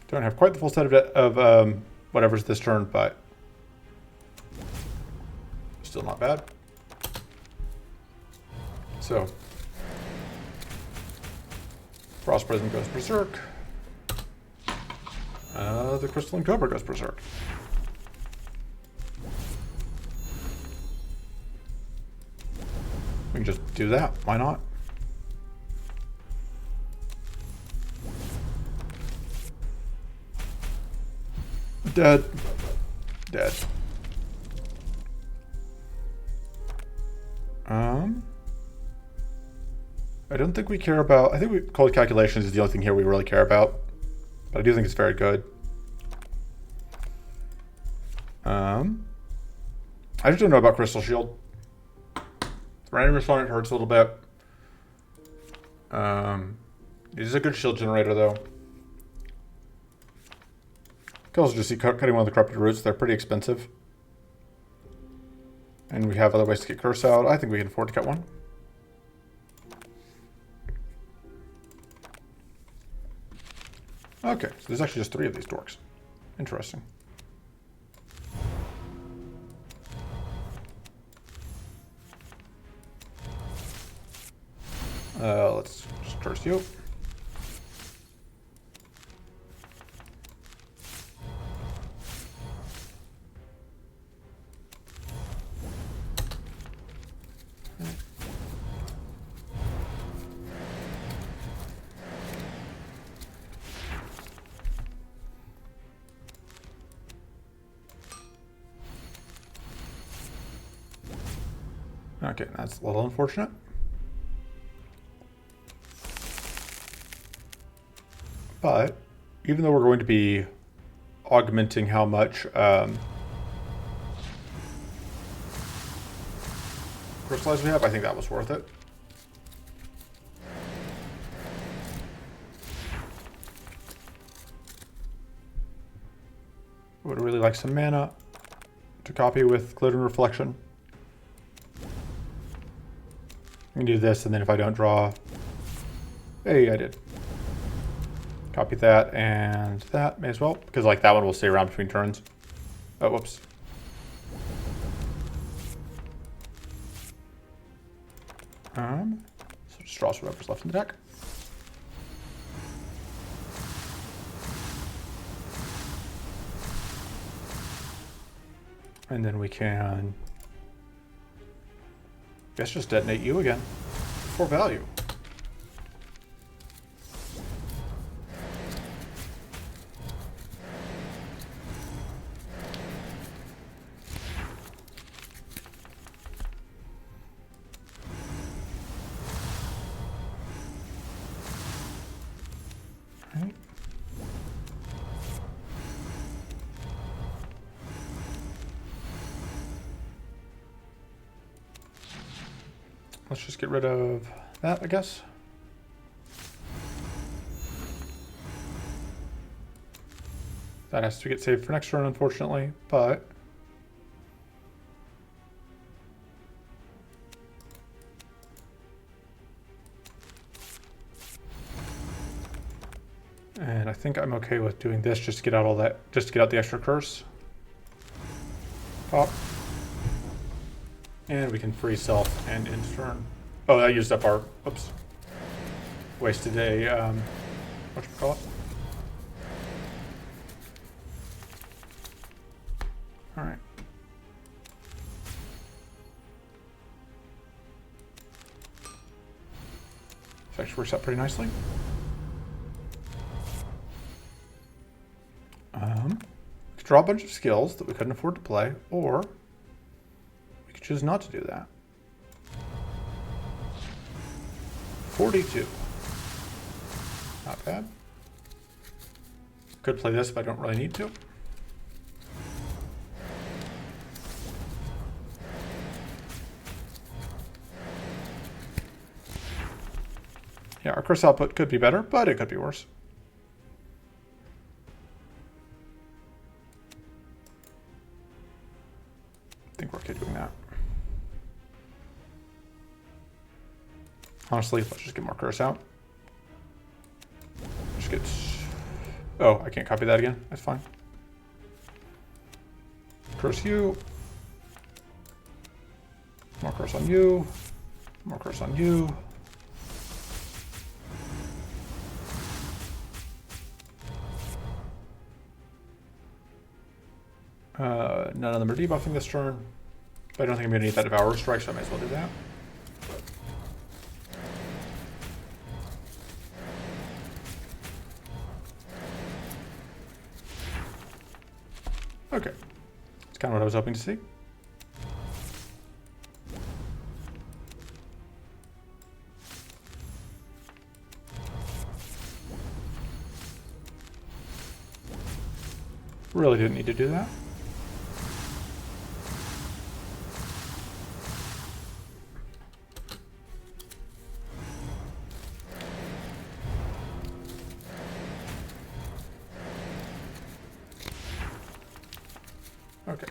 A: Don't have quite the full set of whatever's this turn, but still not bad. So, Frost Prism goes Berserk. The Crystalline Cobra goes Berserk. We can just do that. Why not? Dead. Dead. I don't think we care about... I think Cold Calculations is the only thing here we really care about. But I do think it's very good. I just don't know about Crystal Shield. Random Respondent hurts a little bit. It is a good shield generator, though. Could also just see cutting one of the Corrupted Roots. They're pretty expensive. And we have other ways to get Curse out. I think we can afford to cut one. Okay, so there's actually just 3 of these dorks. Interesting. Let's just curse you. Okay, that's a little unfortunate. But even though we're going to be augmenting how much crystallize we have, I think that was worth it. Would really like some mana to copy with Glittering Reflection. I can do this, and then if I don't draw... Hey, I did. Copy that and that, may as well. Because like that one will stay around between turns. Oh, whoops. So just draw whatever's left in the deck. And then we can... guess just detonate you again for value. Right. Let's just get rid of that, I guess. That has to get saved for next turn, unfortunately, but... And I think I'm okay with doing this just to get out all that, just to get out the extra curse. Pop. And we can free self and end turn. Oh, that used up our, oops. Wasted a, whatchamacallit? Alright. This actually works out pretty nicely. We could draw a bunch of skills that we couldn't afford to play, or we could choose not to do that. 42. Not bad. Could play this, but I don't really need to. Yeah, our curse output could be better, but it could be worse. I think we're okay doing that. Honestly, let's just get more curse out. Just get... Oh, I can't copy that again. That's fine. Curse you. More curse on you. More curse on you. None of them are debuffing this turn, but I don't think I'm going to need that Devour Strike, so I might as well do that. Okay, that's kind of what I was hoping to see. Really didn't need to do that. Okay,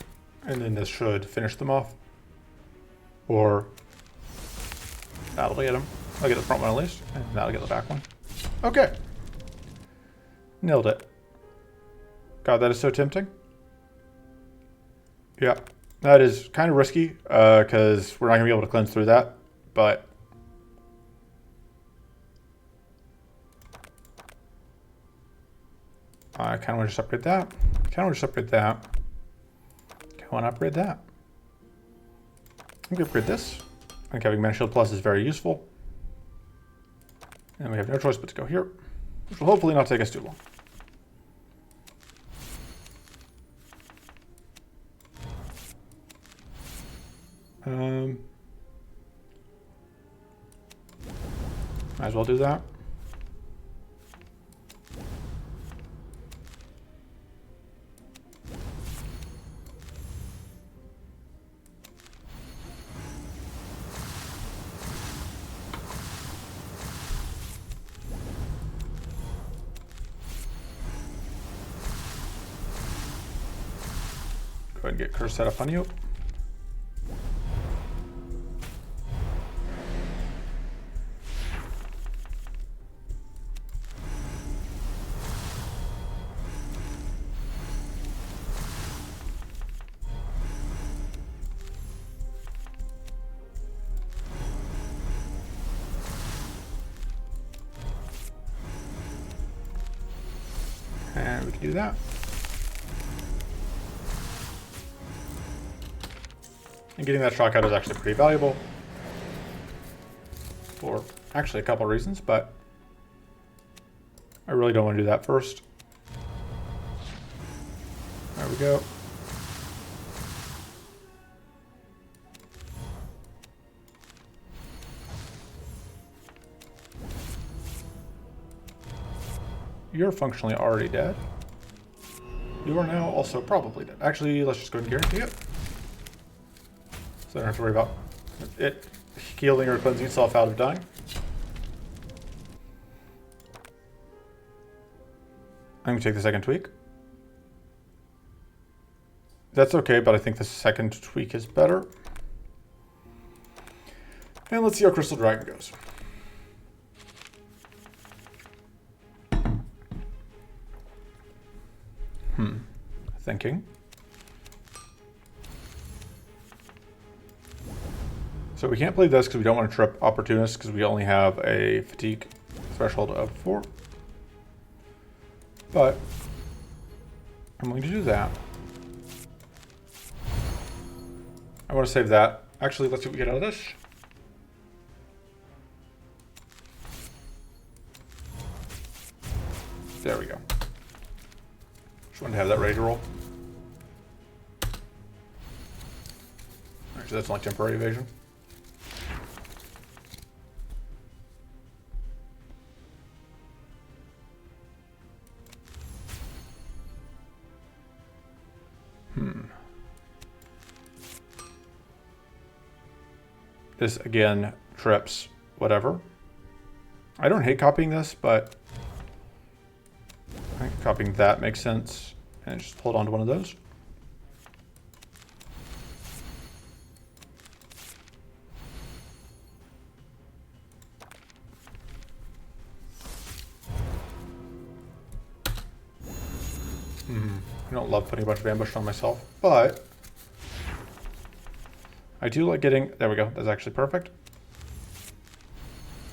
A: and then this should finish them off. Or that'll get them. I'll get the front one at least, and that'll get the back one. Okay. Nailed it. God, that is so tempting. Yeah, that is kind of risky, because we're not going to be able to cleanse through that, but... I kind of want to just upgrade that. Kind of want to just upgrade that. I want to upgrade that. I'm going to upgrade this. I think having Mana Shield Plus is very useful. And we have no choice but to go here, which will hopefully not take us too long. Might as well do that. Go ahead and get curse set up on you. And we can do that. And getting that shock out is actually pretty valuable. For actually a couple reasons, but I really don't want to do that first. There we go. You're functionally already dead. You are now also probably dead. Actually, let's just go ahead and guarantee it. So I don't have to worry about it healing or cleansing itself out of dying. I'm going to take the second tweak. That's okay, but I think the second tweak is better. And let's see how Crystal Dragon goes. Thinking. So we can't play this because we don't want to trip Opportunist because we only have a fatigue threshold of 4. But I'm going to do that. I want to save that. Actually, let's see what we get out of this. There we go. Just wanted to have that ready to roll. Alright, so that's only temporary evasion. This again trips whatever. I don't hate copying this, but I think copying that makes sense. And just hold on to one of those. I don't love putting a bunch of ambush on myself, but I do like getting, there we go, that's actually perfect.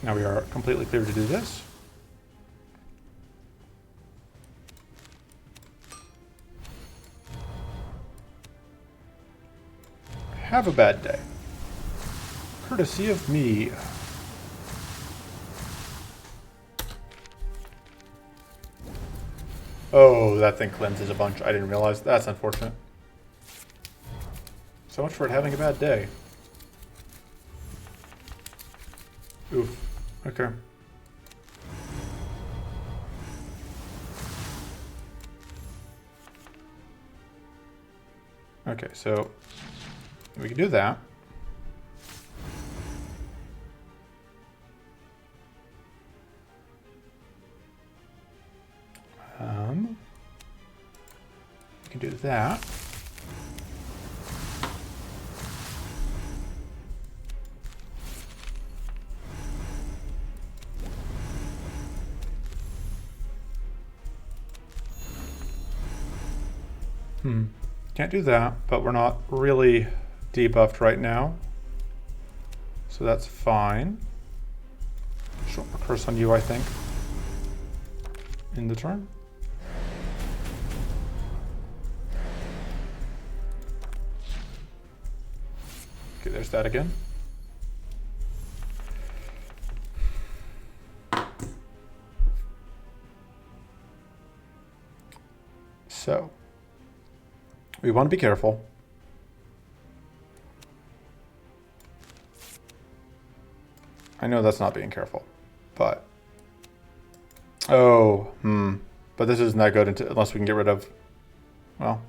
A: Now we are completely clear to do this. Have a bad day. Courtesy of me. Oh, that thing cleanses a bunch. I didn't realize. That's unfortunate. So much for it having a bad day. Oof. Okay. Okay, so we can do that. We can do that. Can't do that, but we're not really debuffed right now. So that's fine. Short curse on you, I think. In the turn. Okay, there's that again. So we want to be careful. I know that's not being careful, but but this isn't that good unless we can get rid of, well,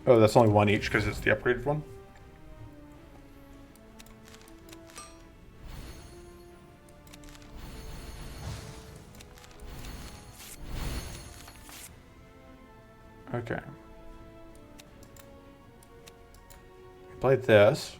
A: oh, that's only one each because it's the upgraded one. Okay. Play this.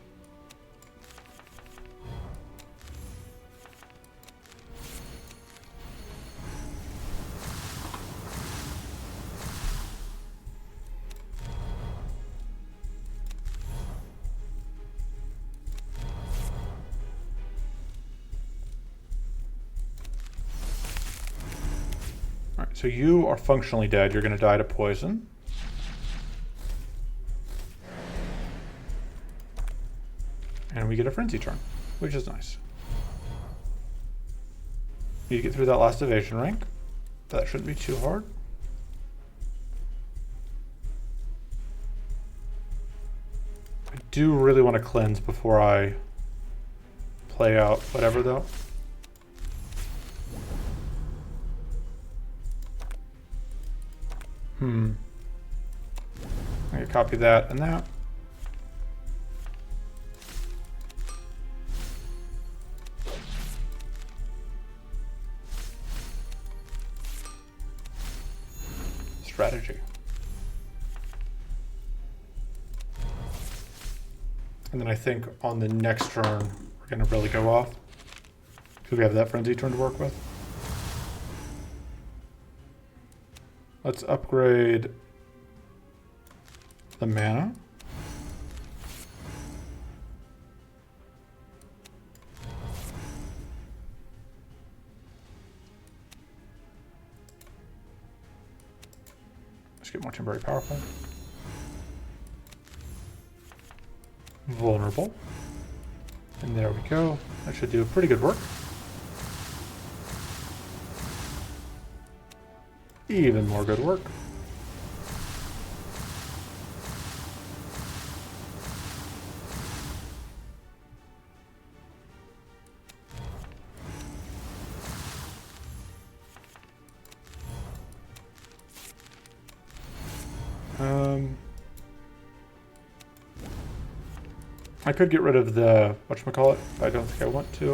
A: All right, so you are functionally dead. You're going to die to poison. And we get a frenzy turn, which is nice. Need to get through that last evasion rank. That shouldn't be too hard. I do really want to cleanse before I play out whatever, though. I can copy that and that. strategy. And then I think on the next turn, we're going to really go off. Because we have that frenzy turn to work with. Let's upgrade the mana. Let's get more temporary powerful. Vulnerable. And there we go. That should do pretty good work. Even more good work. I could get rid of the whatchamacallit, but I don't think I want to.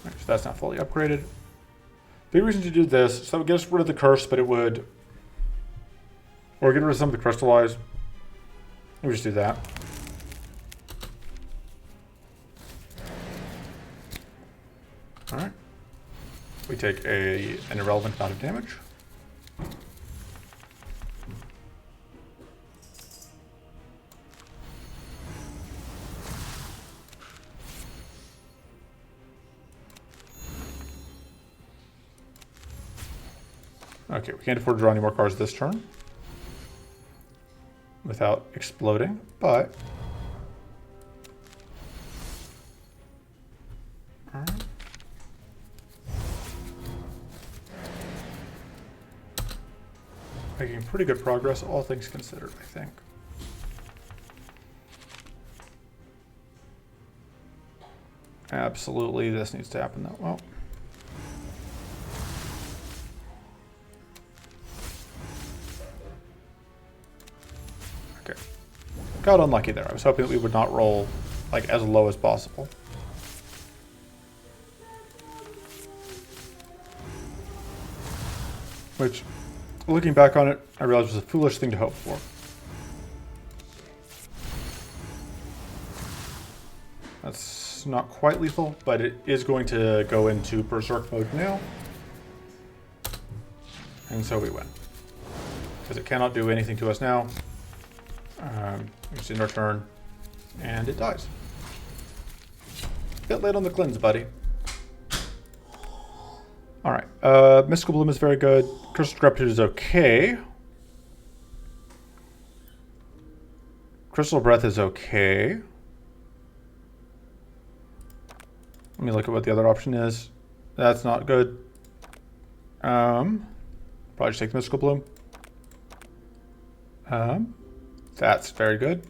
A: Right, so that's not fully upgraded. Big reason to do this, so it gets rid of the curse, but it would, or get rid of some of the crystallize. Let me just do that. All right. We take an irrelevant amount of damage. Okay, we can't afford to draw any more cards this turn without exploding, but making pretty good progress, all things considered, I think. Absolutely, this needs to happen though. Well. Okay. Got unlucky there. I was hoping that we would not roll like as low as possible. Which, looking back on it, I realized was a foolish thing to hope for. That's not quite lethal, but it is going to go into Berserk mode now. And so we win. Because it cannot do anything to us now. We just end our turn, and it dies. Bit late on the cleanse, buddy. Alright, Mystical Bloom is very good. Crystal Decrepitude is okay. Crystal Breath is okay. Let me look at what the other option is. That's not good. Probably just take the Mystical Bloom. That's very good.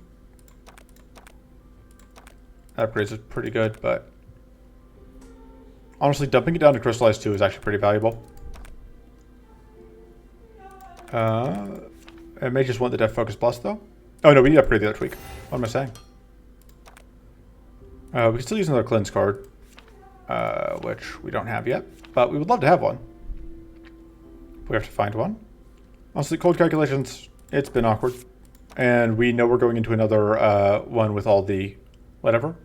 A: Upgrades is pretty good, but honestly, dumping it down to Crystallize 2 is actually pretty valuable. I may just want the Death Focus Plus, though. Oh, no, we need to upgrade the other tweak. What am I saying? We can still use another Cleanse card, which we don't have yet, but we would love to have one. We have to find one. Honestly, cold calculations, it's been awkward. And we know we're going into another one with all the whatever.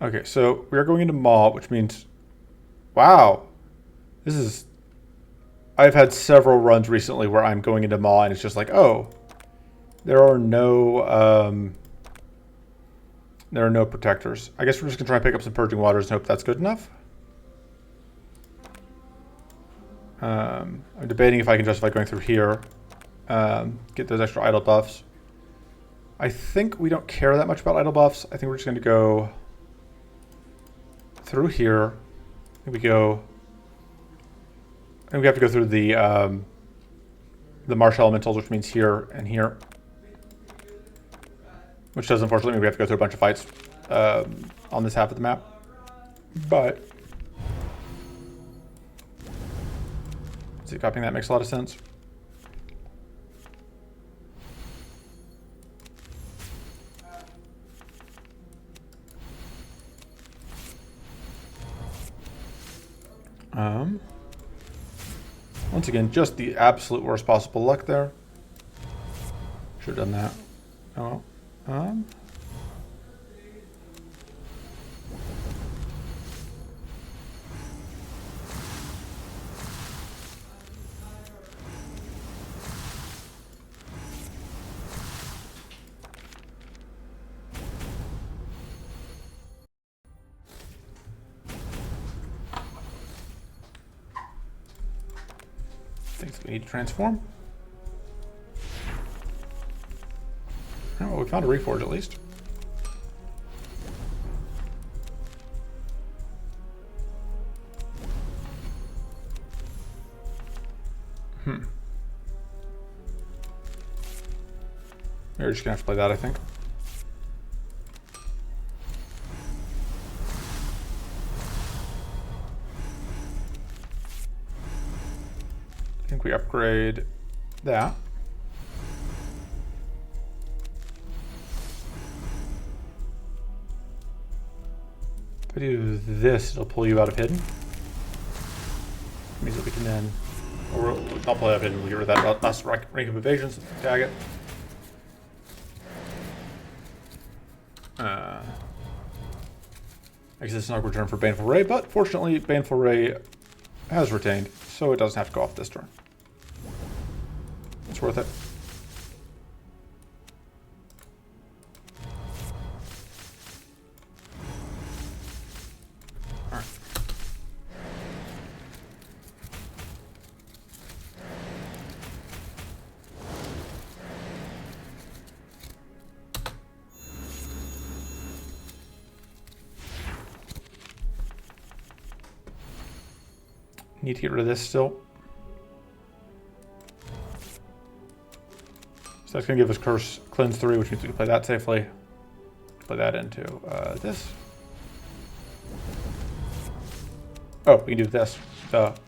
A: Okay, so we are going into Maw, which means, wow, this is, I've had several runs recently where I'm going into Maw and it's just like, oh, there are no protectors. I guess we're just gonna try and pick up some Purging Waters and hope that's good enough. I'm debating if I can justify going through here, get those extra idle buffs. I think we don't care that much about idle buffs. I think we're just going to go through here. I think we go, and we have to go through the Marsh Elementals, which means here and here. Which does unfortunately mean we have to go through a bunch of fights on this half of the map. But see, copying that makes a lot of sense. Once again, just the absolute worst possible luck there. Should have done that. Oh, things we need to transform. Oh, well, we found a reforge at least. We're just gonna have to play that, I think. I think we upgrade that. If I do this, it'll pull you out of hidden. It means that we can then, or not pull it out of hidden, we'll get rid of that last rank of evasions, tag it. I guess it's not a return for Baneful Ray, but fortunately Baneful Ray has retained, so it doesn't have to go off this turn. It's worth it. All right. Need to get rid of this still. So that's going to give us Curse Cleanse 3, which means we can play that safely. Play that into this. Oh, we can do this. That's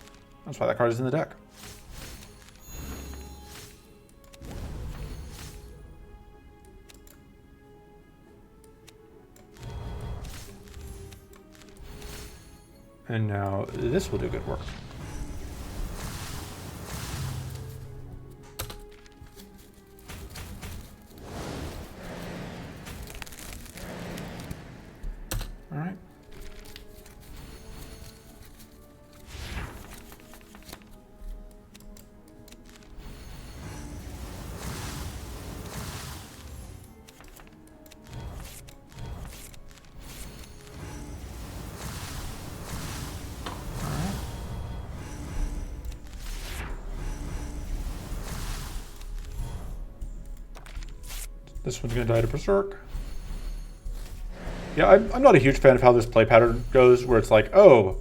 A: why that card is in the deck. And now this will do good work. All right. This one's going to die to Berserk. Yeah, I'm not a huge fan of how this play pattern goes, where it's like, oh,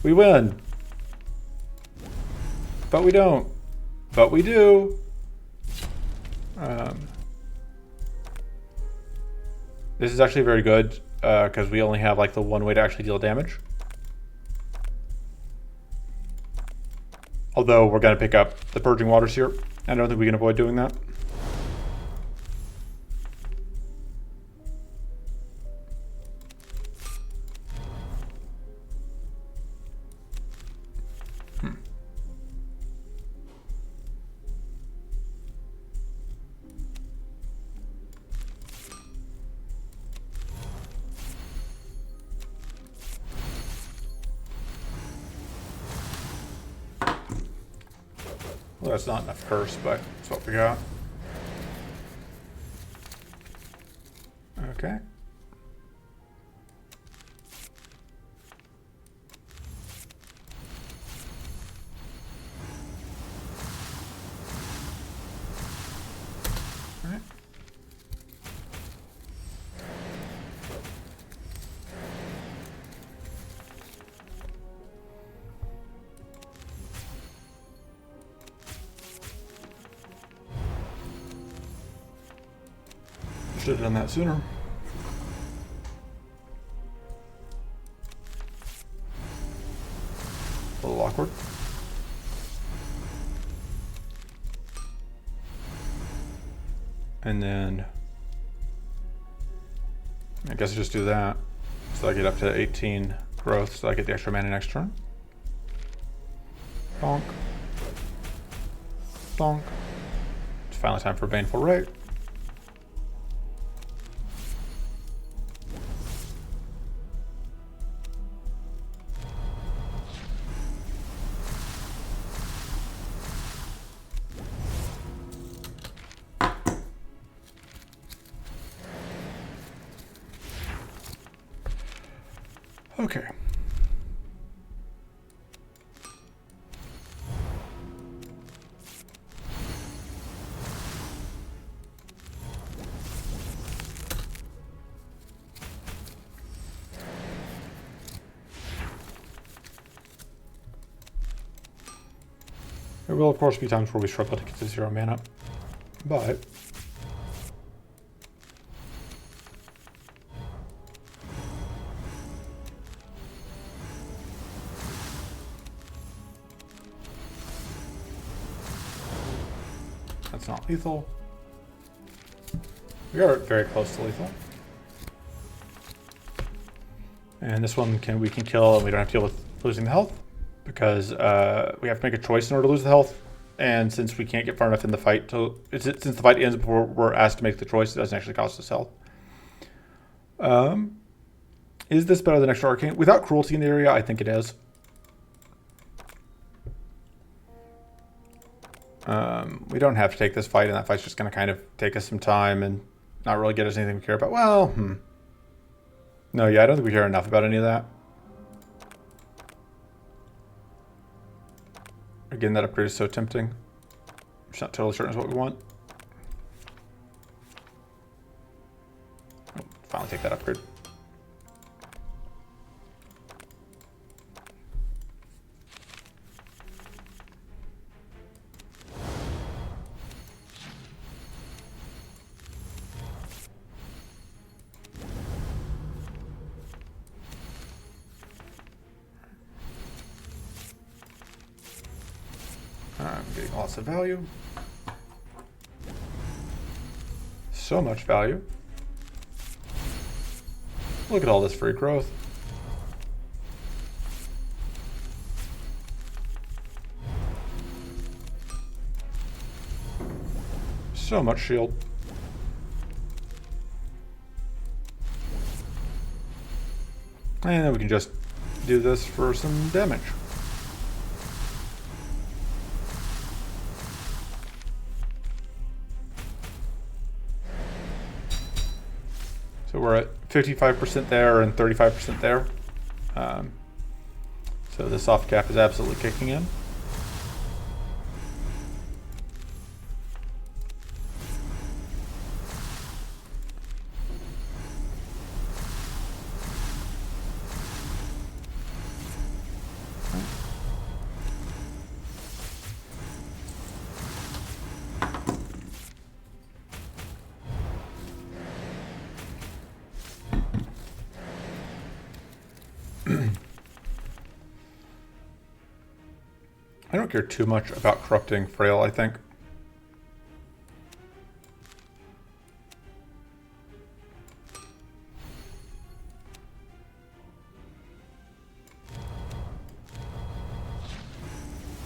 A: we win. But we don't. But we do. This is actually very good, because we only have like the one way to actually deal damage. Although we're going to pick up the Purging Waters here. I don't think we can avoid doing that. Well, that's not enough curse, but that's what we got. Okay. All right. Should have done that sooner. A little awkward. And then I guess I just do that. So I get up to 18 growth, so I get the extra mana next turn. Bonk. Thonk. It's finally time for Baneful Right. Okay. There will, of course, be times where we struggle to get to 0 mana, but that's not lethal. We are very close to lethal. And this one we can kill and we don't have to deal with losing the health, because we have to make a choice in order to lose the health. And since we can't get far enough in the fight, since the fight ends before we're asked to make the choice, it doesn't actually cost us health. Is this better than Extra Arcane? Without Cruelty in the area, I think it is. We don't have to take this fight, and that fight's just going to kind of take us some time and not really get us anything we care about. Well, no, yeah, I don't think we care enough about any of that. Again, that upgrade is so tempting. I'm just not totally certain is what we want. Oh, finally take that upgrade. I'm getting lots of value. So much value. Look at all this free growth. So much shield. And then we can just do this for some damage. So we're at 55% there and 35% there. So the soft cap is absolutely kicking in. I don't care too much about corrupting Frail, I think.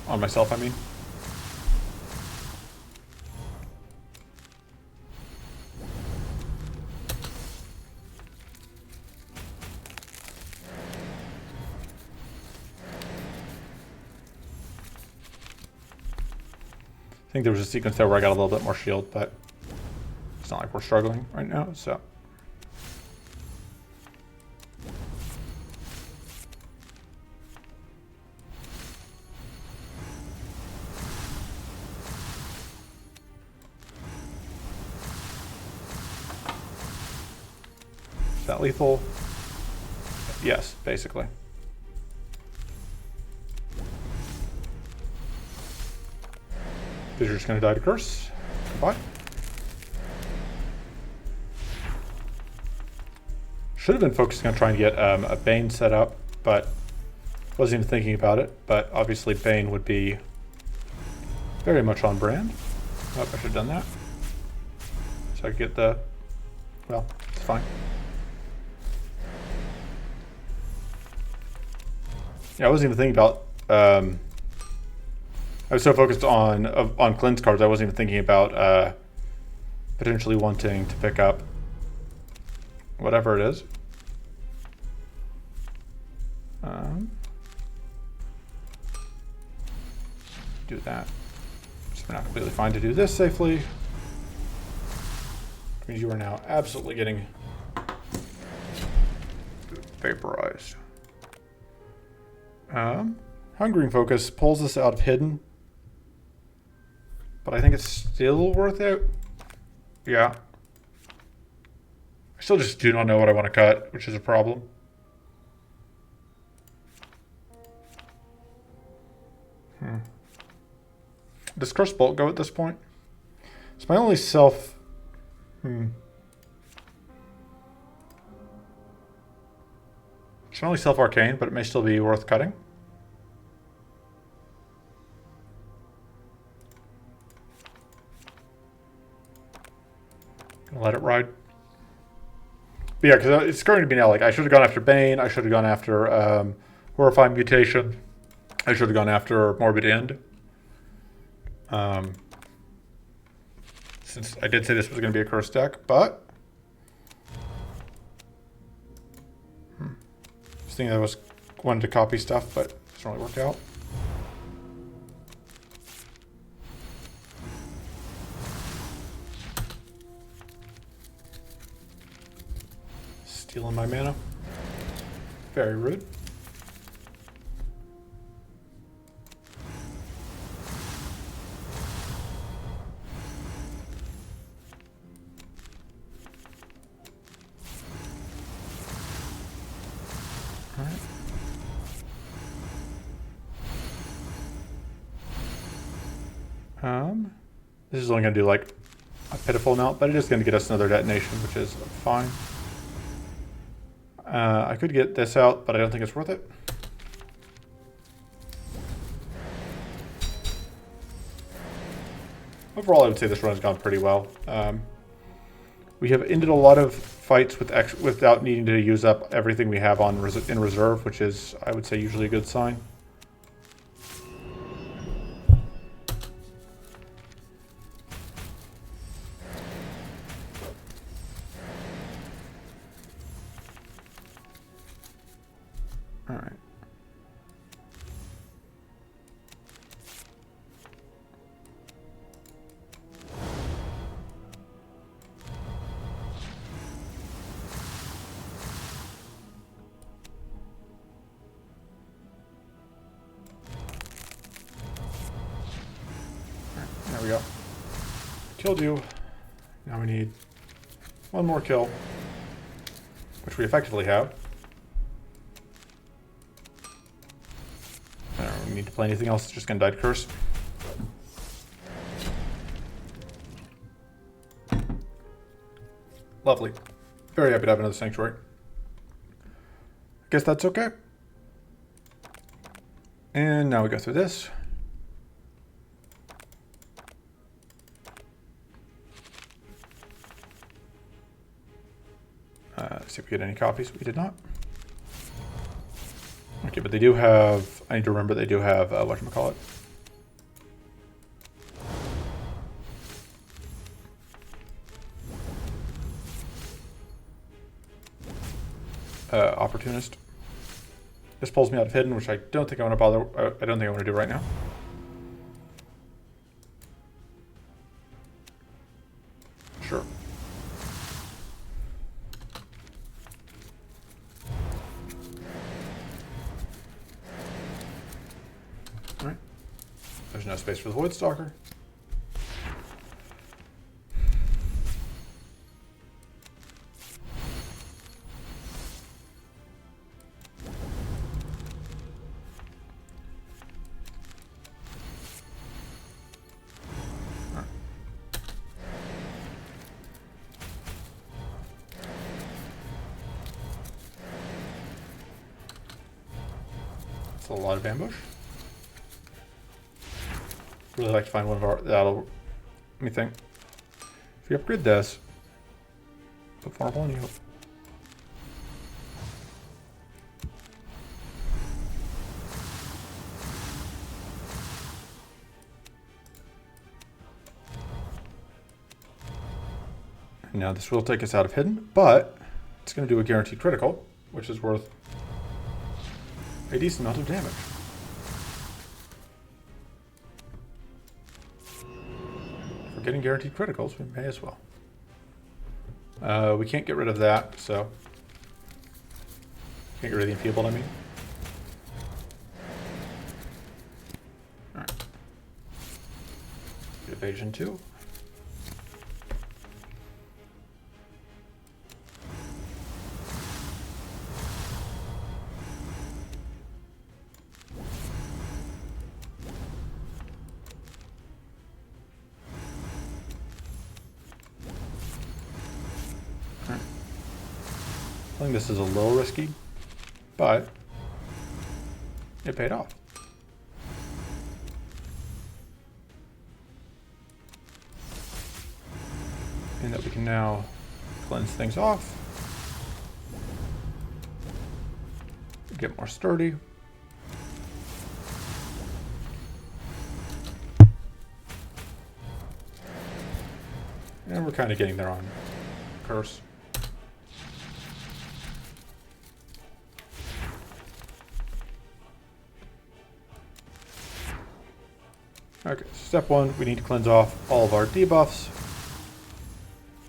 A: On myself, I mean. I think there was a sequence there where I got a little bit more shield, but it's not like we're struggling right now, so. Is that lethal? Yes, basically. Because you're just going to die to curse. Goodbye. Should have been focusing on trying to get a Bane set up, but wasn't even thinking about it. But obviously Bane would be very much on brand. Oh, I should have done that. So I could get the... Well, it's fine. Yeah, I wasn't even thinking about I was so focused on cleanse cards, I wasn't even thinking about potentially wanting to pick up whatever it is. Do that. So we're not completely fine to do this safely. Which means you are now absolutely getting vaporized. Hungering Focus pulls this out of hidden. But I think it's still worth it. Yeah. I still just do not know what I want to cut, which is a problem. Does Curse Bolt go at this point? It's my only self... It's my only self-arcane, but it may still be worth cutting. Gonna let it ride. But yeah, because it's going to be now, like, I should have gone after Bane, I should have gone after Horrifying Mutation, I should have gone after Morbid End. Since I did say this was going to be a cursed deck, but just thinking I was wanted to copy stuff, but it doesn't really work out. Stealing my mana. Very rude. This is only going to do like a pitiful amount, but it is going to get us another detonation, which is fine. I could get this out, but I don't think it's worth it. Overall, I would say this run has gone pretty well. We have ended a lot of fights without needing to use up everything we have on in reserve, which is, I would say, usually a good sign. All right. There we go. Killed you. Now we need one more kill, which we effectively have. I don't need to play anything else. It's just going to die to Curse. Lovely. Very happy to have another Sanctuary. I guess that's okay. And now we go through this. See if we get any copies. We did not. Okay, but they do have... I need to remember they do have, whatchamacallit. Opportunist. This pulls me out of hidden, which I don't think I want to bother... I don't think I want to do right now. Sure. Alright. There's no space for the Voidstalker. That's a lot of ambush. Really like to find one of our... That'll... Let me think. If we upgrade this... Put vulnerable on you. Now this will take us out of hidden, but it's going to do a guaranteed critical, which is worth a decent amount of damage. If we're getting guaranteed criticals, we may as well. We can't get rid of that, so... Can't get rid of the enfeebled, I mean. Alright. Evasion 2. I think this is a little risky, but it paid off. And that we can now cleanse things off, get more sturdy. And we're kind of getting there on curse. Okay, step one, we need to cleanse off all of our debuffs.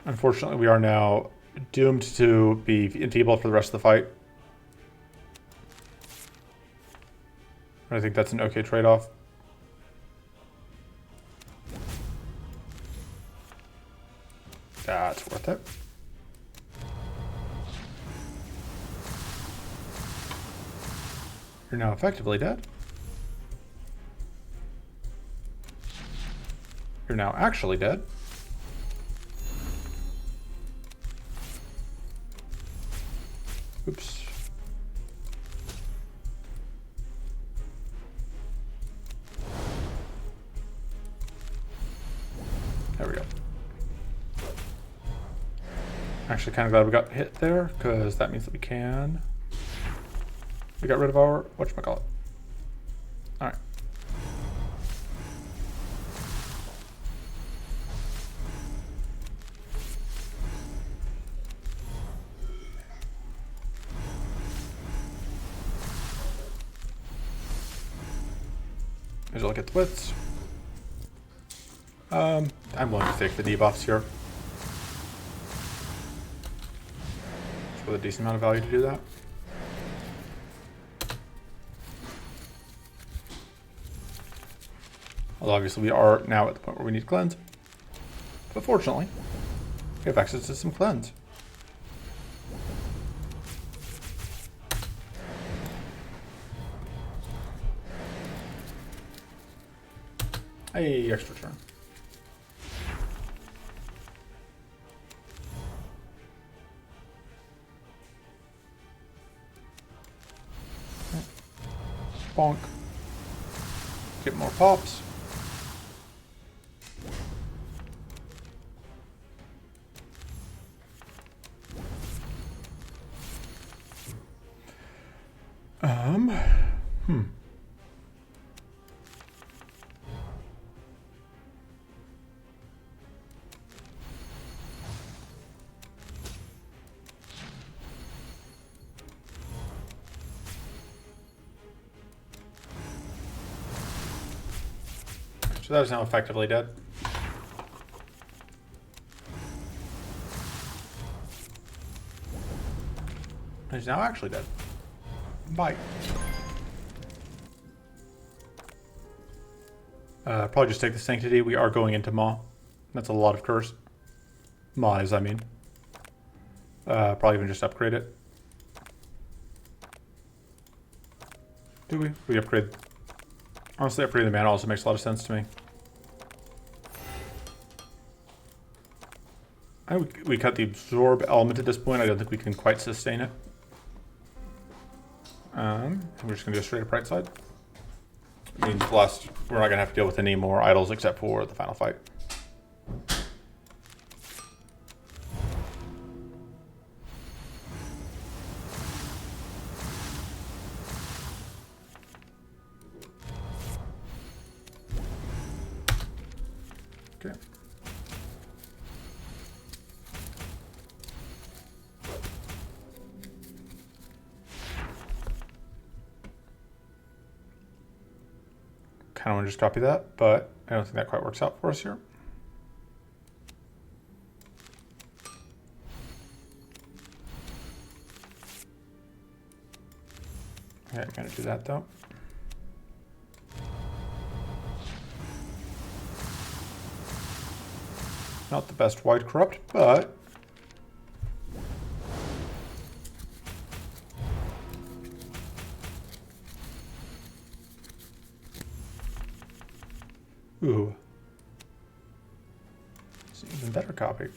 A: Unfortunately, we are now doomed to be enfeebled for the rest of the fight. I think that's an okay trade-off. That's worth it. You're now effectively dead. You're now actually dead. Oops. There we go. Actually, kind of glad we got hit there, because that means that we can... We got rid of our... whatchamacallit. Alright. As you look at the widths. I'm willing to take the debuffs here. It's with a decent amount of value to do that. Although obviously we are now at the point where we need to cleanse. But fortunately, we have access to some cleanse. Hey, extra turn. Bonk. Get more pops. So that is now effectively dead. He's now actually dead. Bye. Probably just take the Sanctity. We are going into Maw. That's a lot of curse. Maw is, I mean. Probably even just upgrade it. Do we? We upgrade... Honestly, upgrading the mana also makes a lot of sense to me. We cut the absorb element at this point. I don't think we can quite sustain it. We're just going to go straight up right side. I mean, plus, we're not going to have to deal with any more idols except for the final fight. Okay. kind of want to just copy that, but I don't think that quite works out for us here. Okay, I'm going to do that though. Not the best wide corrupt, but ooh, it's an even better copy.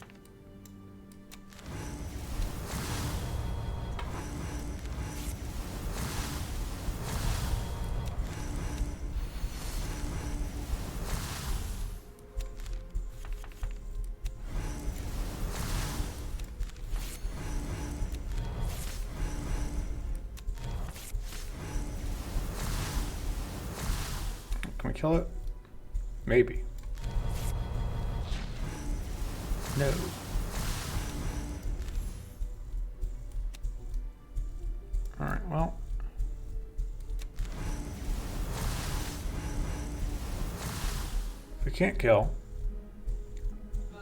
A: Can we kill it? Maybe. No. Alright, well. If we can't kill, do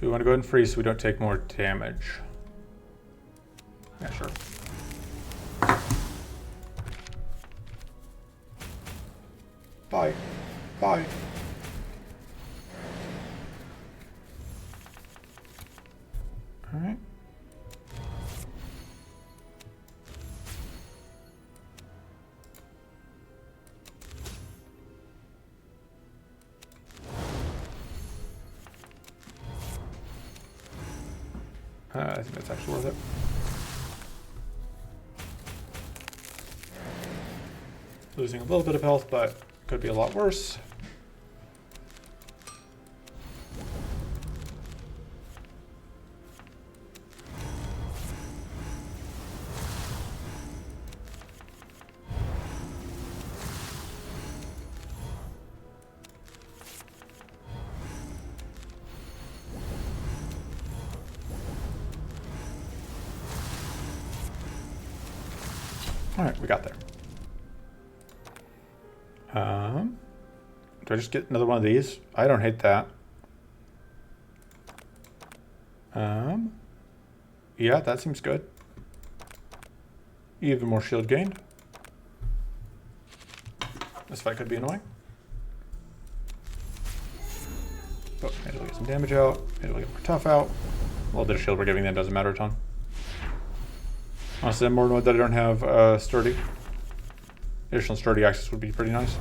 A: we want to go ahead and freeze so we don't take more damage? Yeah, sure. Bye. Bye. All right. I think that's actually worth it. Losing a little bit of health, but could be a lot worse. All right, we got there. Do I just get another one of these? I don't hate that. Yeah, that seems good. Even more shield gained. This fight could be annoying. But maybe we'll get some damage out. Maybe we'll get more tough out. A little bit of shield we're giving them doesn't matter a ton. Honestly, I'm more annoyed that I don't have sturdy. Additional sturdy access would be pretty nice.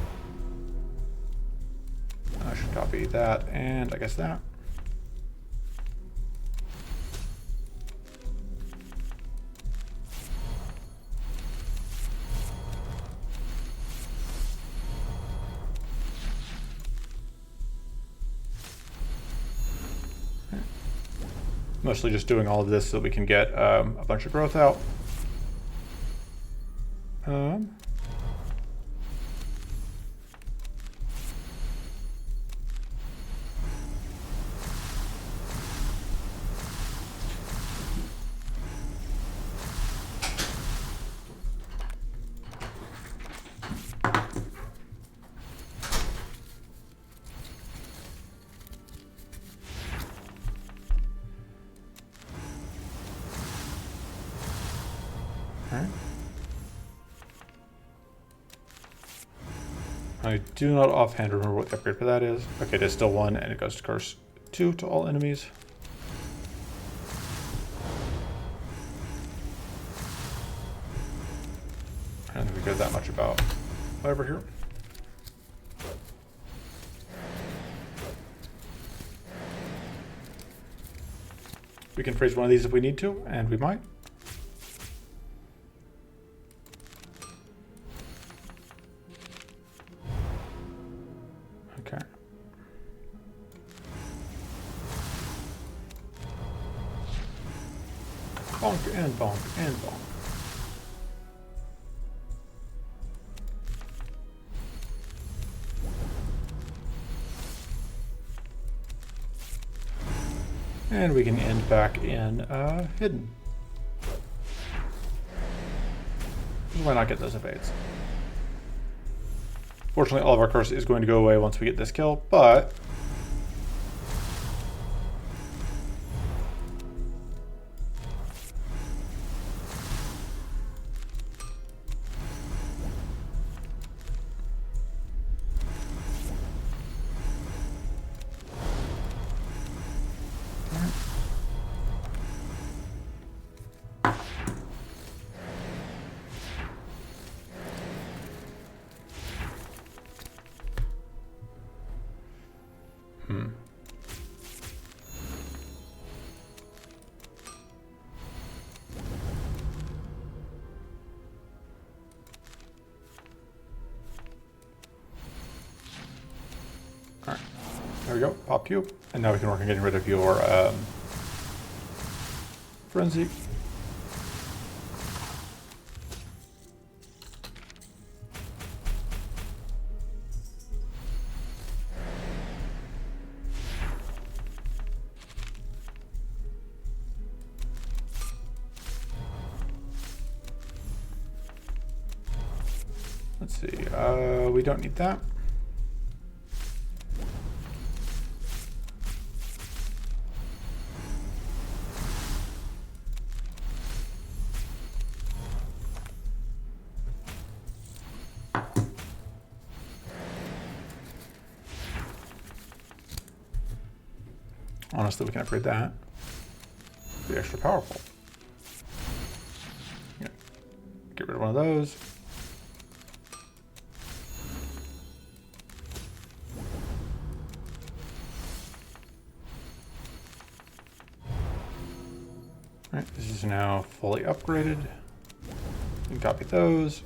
A: I should copy that and I guess that. Mostly just doing all of this so that we can get a bunch of growth out. I do not offhand remember what the upgrade for that is. Okay, there's still one, and it goes to curse 2 to all enemies. I don't think we care that much about whatever here. We can freeze one of these if we need to, and we might. Okay. Bonk and bonk and bonk. And we can end back in hidden. Why not get those evades? Fortunately, all of our curse is going to go away once we get this kill, but alright. There we go. Pop cube. And now we can work on getting rid of your frenzy. Let's see, we don't need that. Honestly, we can upgrade that. Be extra powerful. Yeah. Get rid of one of those. Alright, this is now fully upgraded. You can copy those.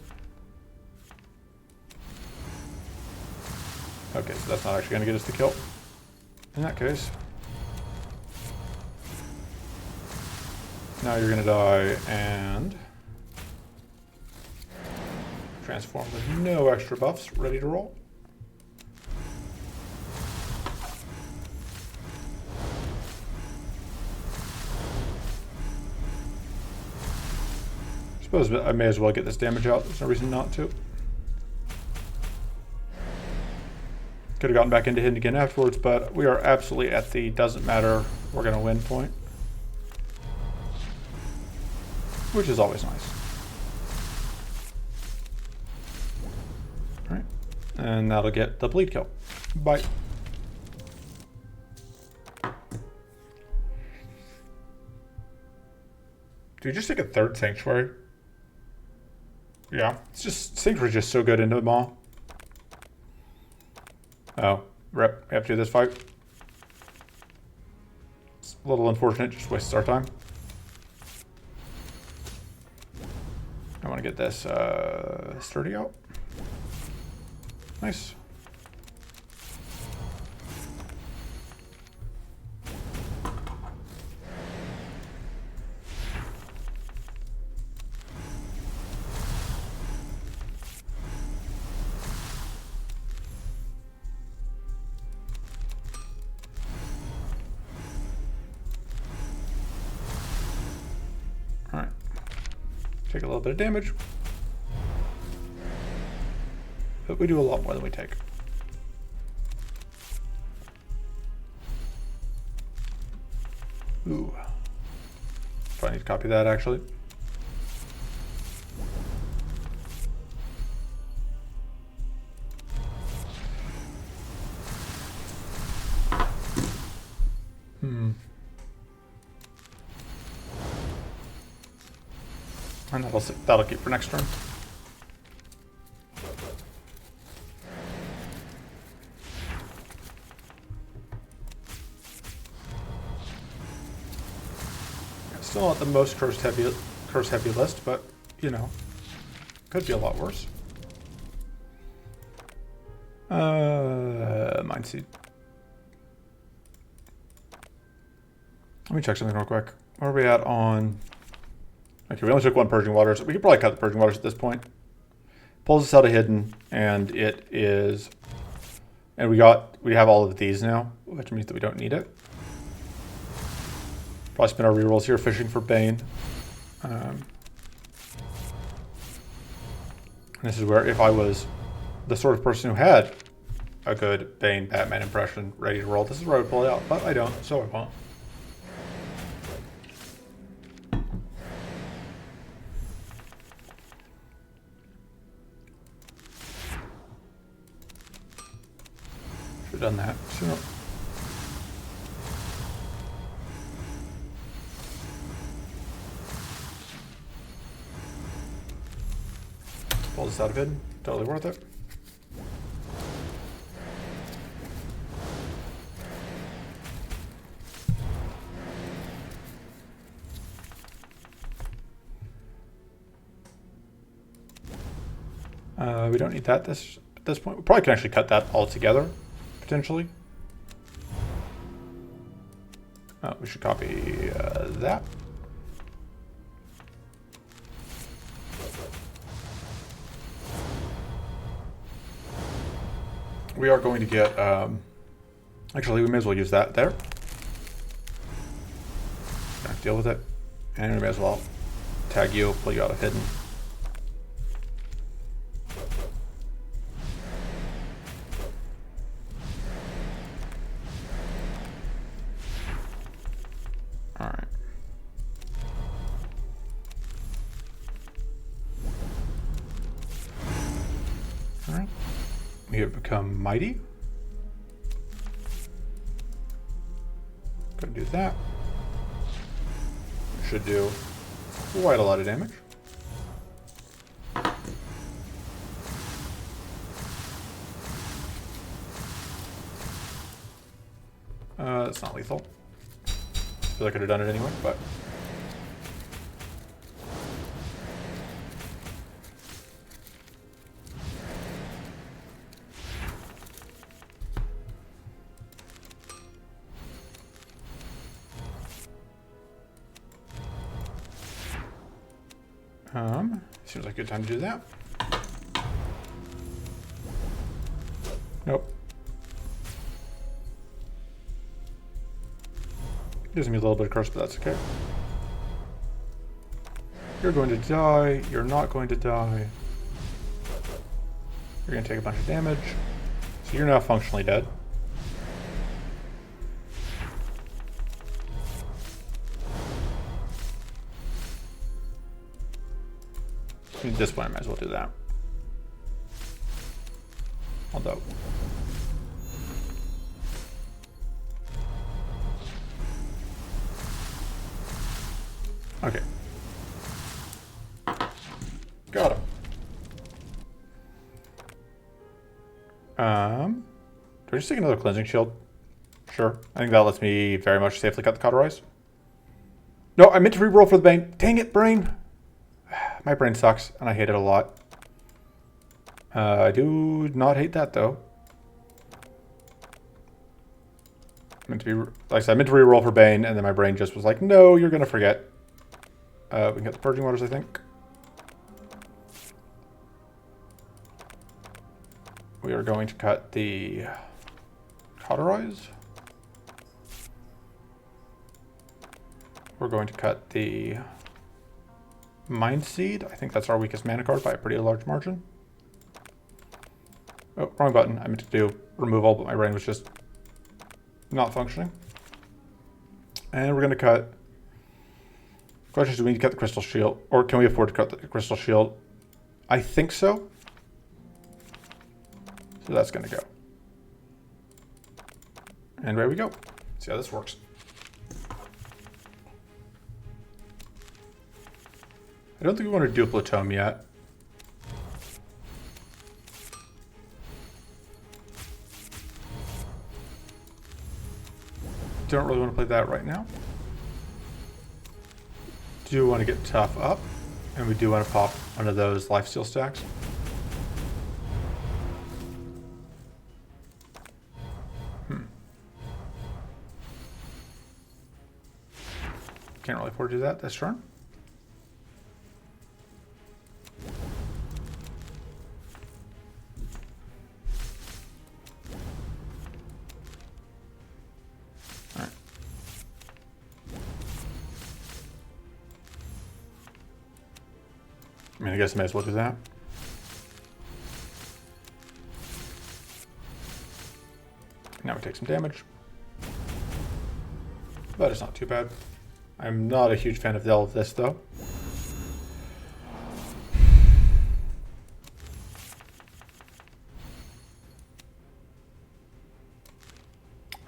A: Okay, so that's not actually going to get us the kill. In that case, now you're going to die and transform with no extra buffs, ready to roll. Suppose I may as well get this damage out. There's no reason not to. Could have gotten back into hidden again afterwards, but we are absolutely at the doesn't matter, we're going to win point. Which is always nice. Alright. And that'll get the bleed kill. Bye. Do you just take a third sanctuary? Yeah, it's just, Sanctuary's just so good into them all. Oh, rep, we have to do this fight. It's a little unfortunate, just wastes our time. I want to get this sturdy out. Nice. Take a little bit of damage, but we do a lot more than we take. Ooh. Do I need to copy that actually? And that'll keep for next turn. Still not the most curse heavy list, but you know, could be a lot worse. Mind Seed. Let me check something real quick. Where are we at on? Okay, we only took one Purging Waters. We could probably cut the Purging Waters at this point. Pulls us out of Hidden, and it is... And we have all of these now, which means that we don't need it. Probably spin our rerolls here, fishing for Bane. And this is where, if I was the sort of person who had a good Bane Batman impression ready to roll, this is where I would pull it out, but I don't, so I won't. Should have done that sooner. Pull this out of it. Totally worth it. We don't need that at this point. We probably can actually cut that all together, potentially. Oh, we should copy that. We are going to get, actually we may as well use that there. Deal with it. And we may as well tag you, pull you out of hidden. Alright. Alright. We have become mighty. Gonna do that. Should do quite a lot of damage. That's not lethal. I feel like I could have done it anyway, but. Seems like a good time to do that. Nope. Gives me a little bit of curse, but that's okay. You're going to die. You're not going to die. You're going to take a bunch of damage. So you're now functionally dead. At this point, I might as well do that. Although. Okay. Got him. Do I just take another cleansing shield? Sure. I think that lets me very much safely cut the cauterize. No, I meant to reroll for the Bane. Dang it, brain. My brain sucks, and I hate it a lot. I do not hate that, though. Meant to be, like I said, I meant to reroll for Bane, and then my brain just was like, no, you're going to forget. We can get the Purging Waters, I think. We are going to cut the Cauterize. We're going to cut the Mind Seed. I think that's our weakest mana card by a pretty large margin. Oh, wrong button. I meant to do removal, but my brain was just not functioning. And we're going to cut... Question is, do we need to cut the Crystal Shield? Or can we afford to cut the Crystal Shield? I think so. So that's going to go. And there we go. See how this works. I don't think we want to Duplo Tome yet. Don't really want to play that right now. Do want to get tough up, and we do want to pop one of those lifesteal stacks. Can't really afford to do that this turn. I mean, I guess I may as well do that. Now we take some damage. But it's not too bad. I'm not a huge fan of all of this, though.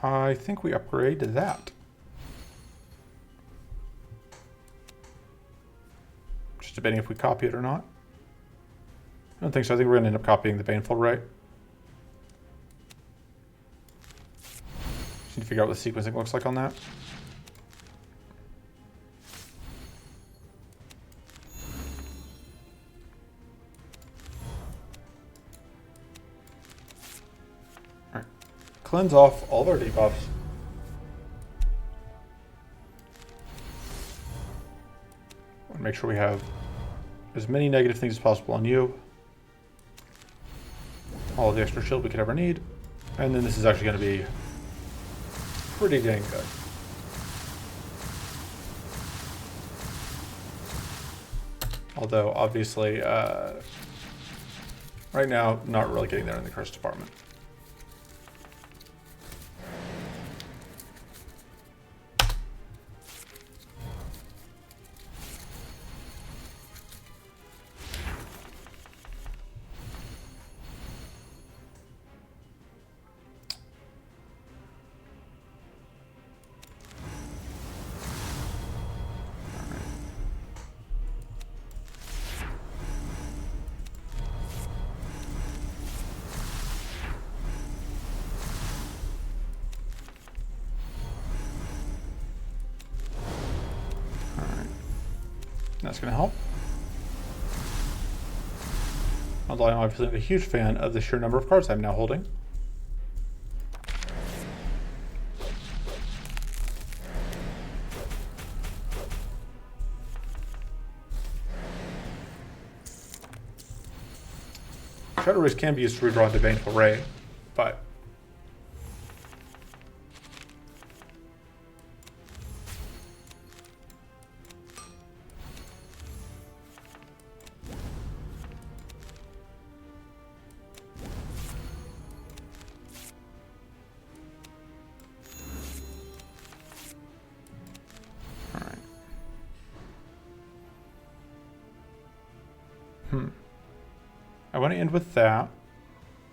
A: I think we upgrade to that. Just debating if we copy it or not. I don't think so. I think we're going to end up copying the Baneful Ray. Just need to figure out what the sequencing looks like on that. Alright. Cleanse off all of our debuffs. Make sure we have as many negative things as possible on you. All of the extra shield we could ever need. And then this is actually going to be pretty dang good. Although, obviously, right now, not really getting there in the curse department. That's going to help. Although I'm obviously a huge fan of the sheer number of cards I'm now holding. Shadow Rays can be used to redraw into Baneful Ray, but I want to end with that,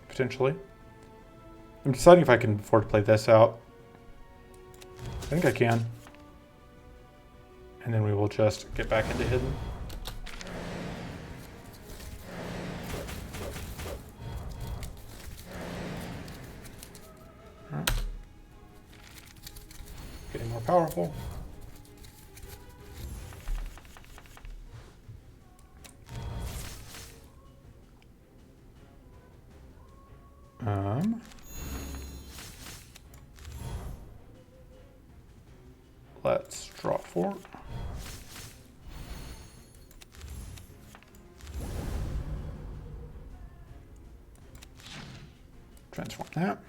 A: potentially. I'm deciding if I can afford to play this out. I think I can. And then we will just get back into Hidden. Alright. Getting more powerful. Let's draw 4. Transform that.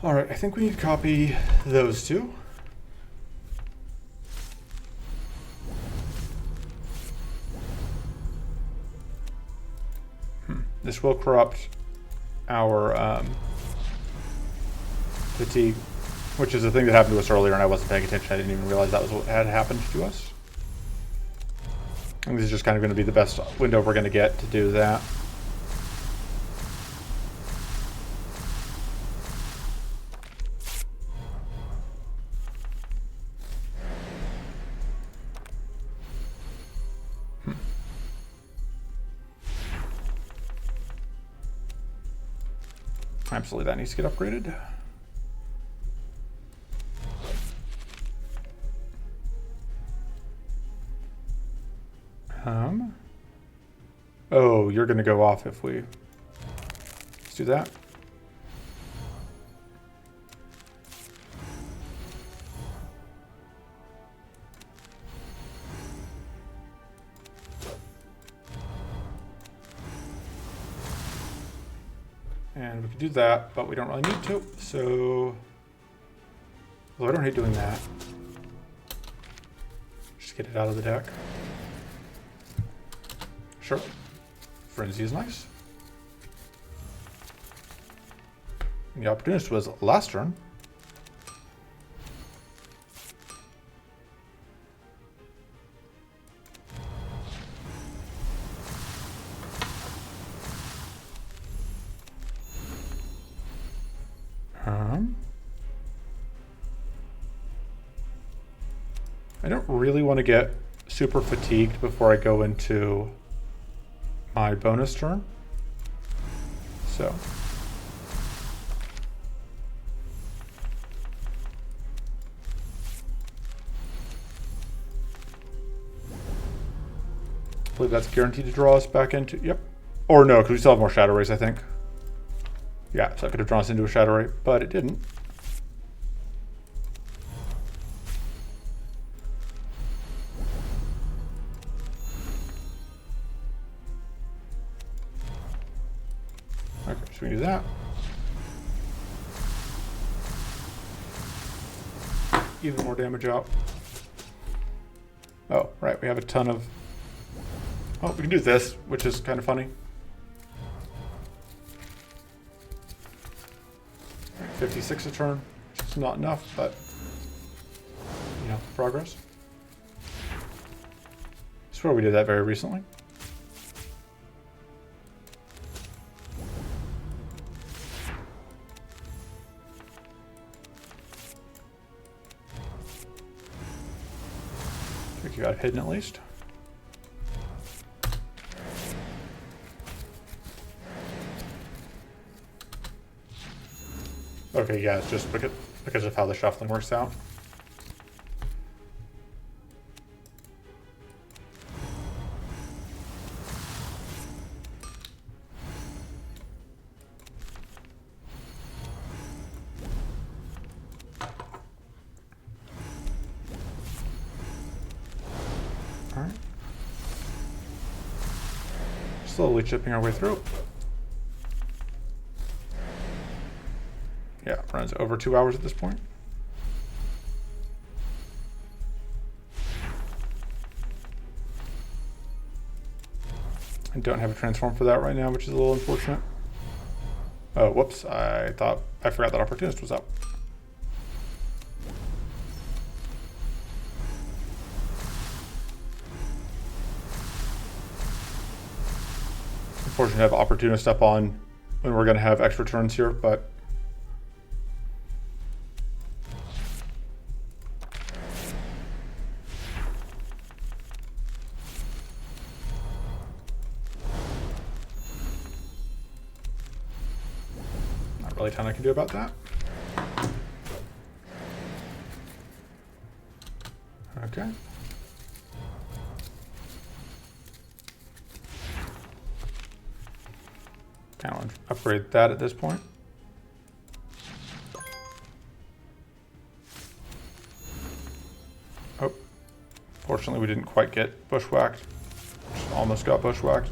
A: All right, I think we need to copy those two. This will corrupt our fatigue, which is a thing that happened to us earlier and I wasn't paying attention. I didn't even realize that was what had happened to us. I think this is just kind of going to be the best window we're going to get to do that. Absolutely, that needs to get upgraded. Oh, you're going to go off if we... Let's do that. And we can do that, but we don't really need to, so... Well, I don't hate doing that. Just get it out of the deck. Sure. Frenzy is nice. The Opportunist was last turn. I don't really want to get super fatigued before I go into my bonus turn. So. I believe that's guaranteed to draw us back into, yep. Or no, because we still have more Shadow Rays, I think. Yeah, so I could have drawn us into a Shadow Ray, but it didn't. Okay, so we do that. Even more damage out. Oh, right, we have a ton of... Oh, we can do this, which is kind of funny. 56 a turn, which is not enough, but, you know, progress. I swear we did that very recently. I think you got it hidden at least. Okay, yeah, it's just because of how the shuffling works out. All right. Slowly chipping our way through. Yeah, runs over 2 hours at this point. I don't have a transform for that right now, which is a little unfortunate. Oh, whoops, I forgot that Opportunist was up. Unfortunately, I have Opportunist up on when we're going to have extra turns here, but really ton I can do about that. Okay. Now I'll upgrade that at this point. Oh, fortunately we didn't quite get bushwhacked. Just almost got bushwhacked.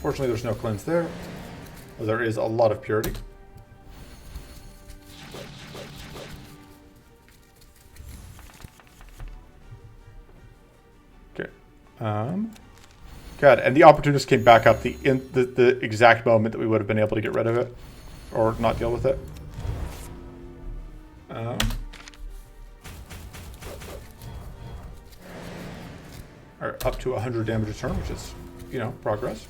A: Fortunately there's no cleanse there. There is a lot of purity. Okay. God, and the Opportunist came back up the exact moment that we would have been able to get rid of it, or not deal with it. Or up to 100 damage a turn, which is, you know, progress.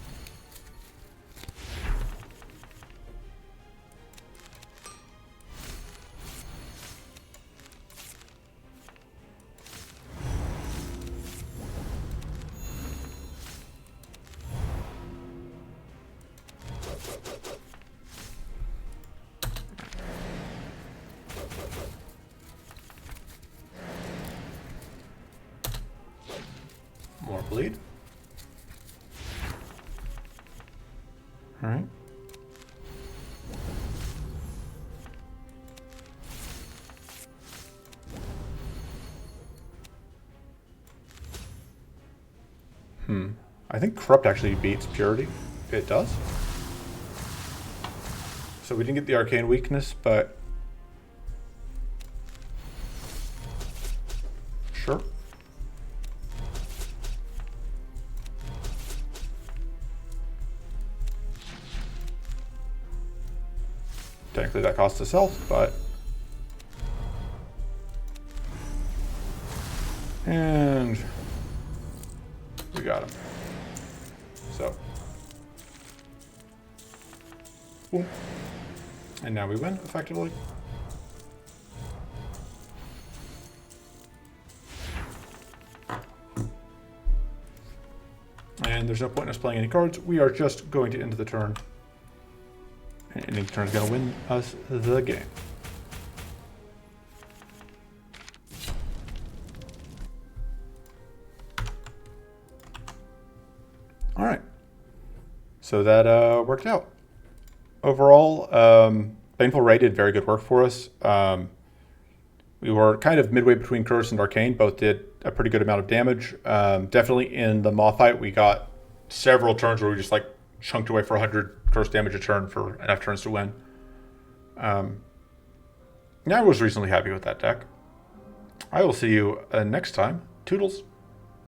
A: More bleed. All right. I think Corrupt actually beats Purity. It does. So we didn't get the Arcane Weakness, but sure. Technically that costs us health, but... And... we got him. So. Boom. And now we win, effectively. And there's no point in us playing any cards. We are just going to end the turn. And ending the turn is going to win us the game. All right. So that worked out. Overall, Baneful Ray did very good work for us. We were kind of midway between Curse and Arcane. Both did a pretty good amount of damage. Definitely in the Maw fight, we got several turns where we just like chunked away for 100 Curse damage a turn for enough turns to win. Yeah, I was reasonably happy with that deck. I will see you next time. Toodles.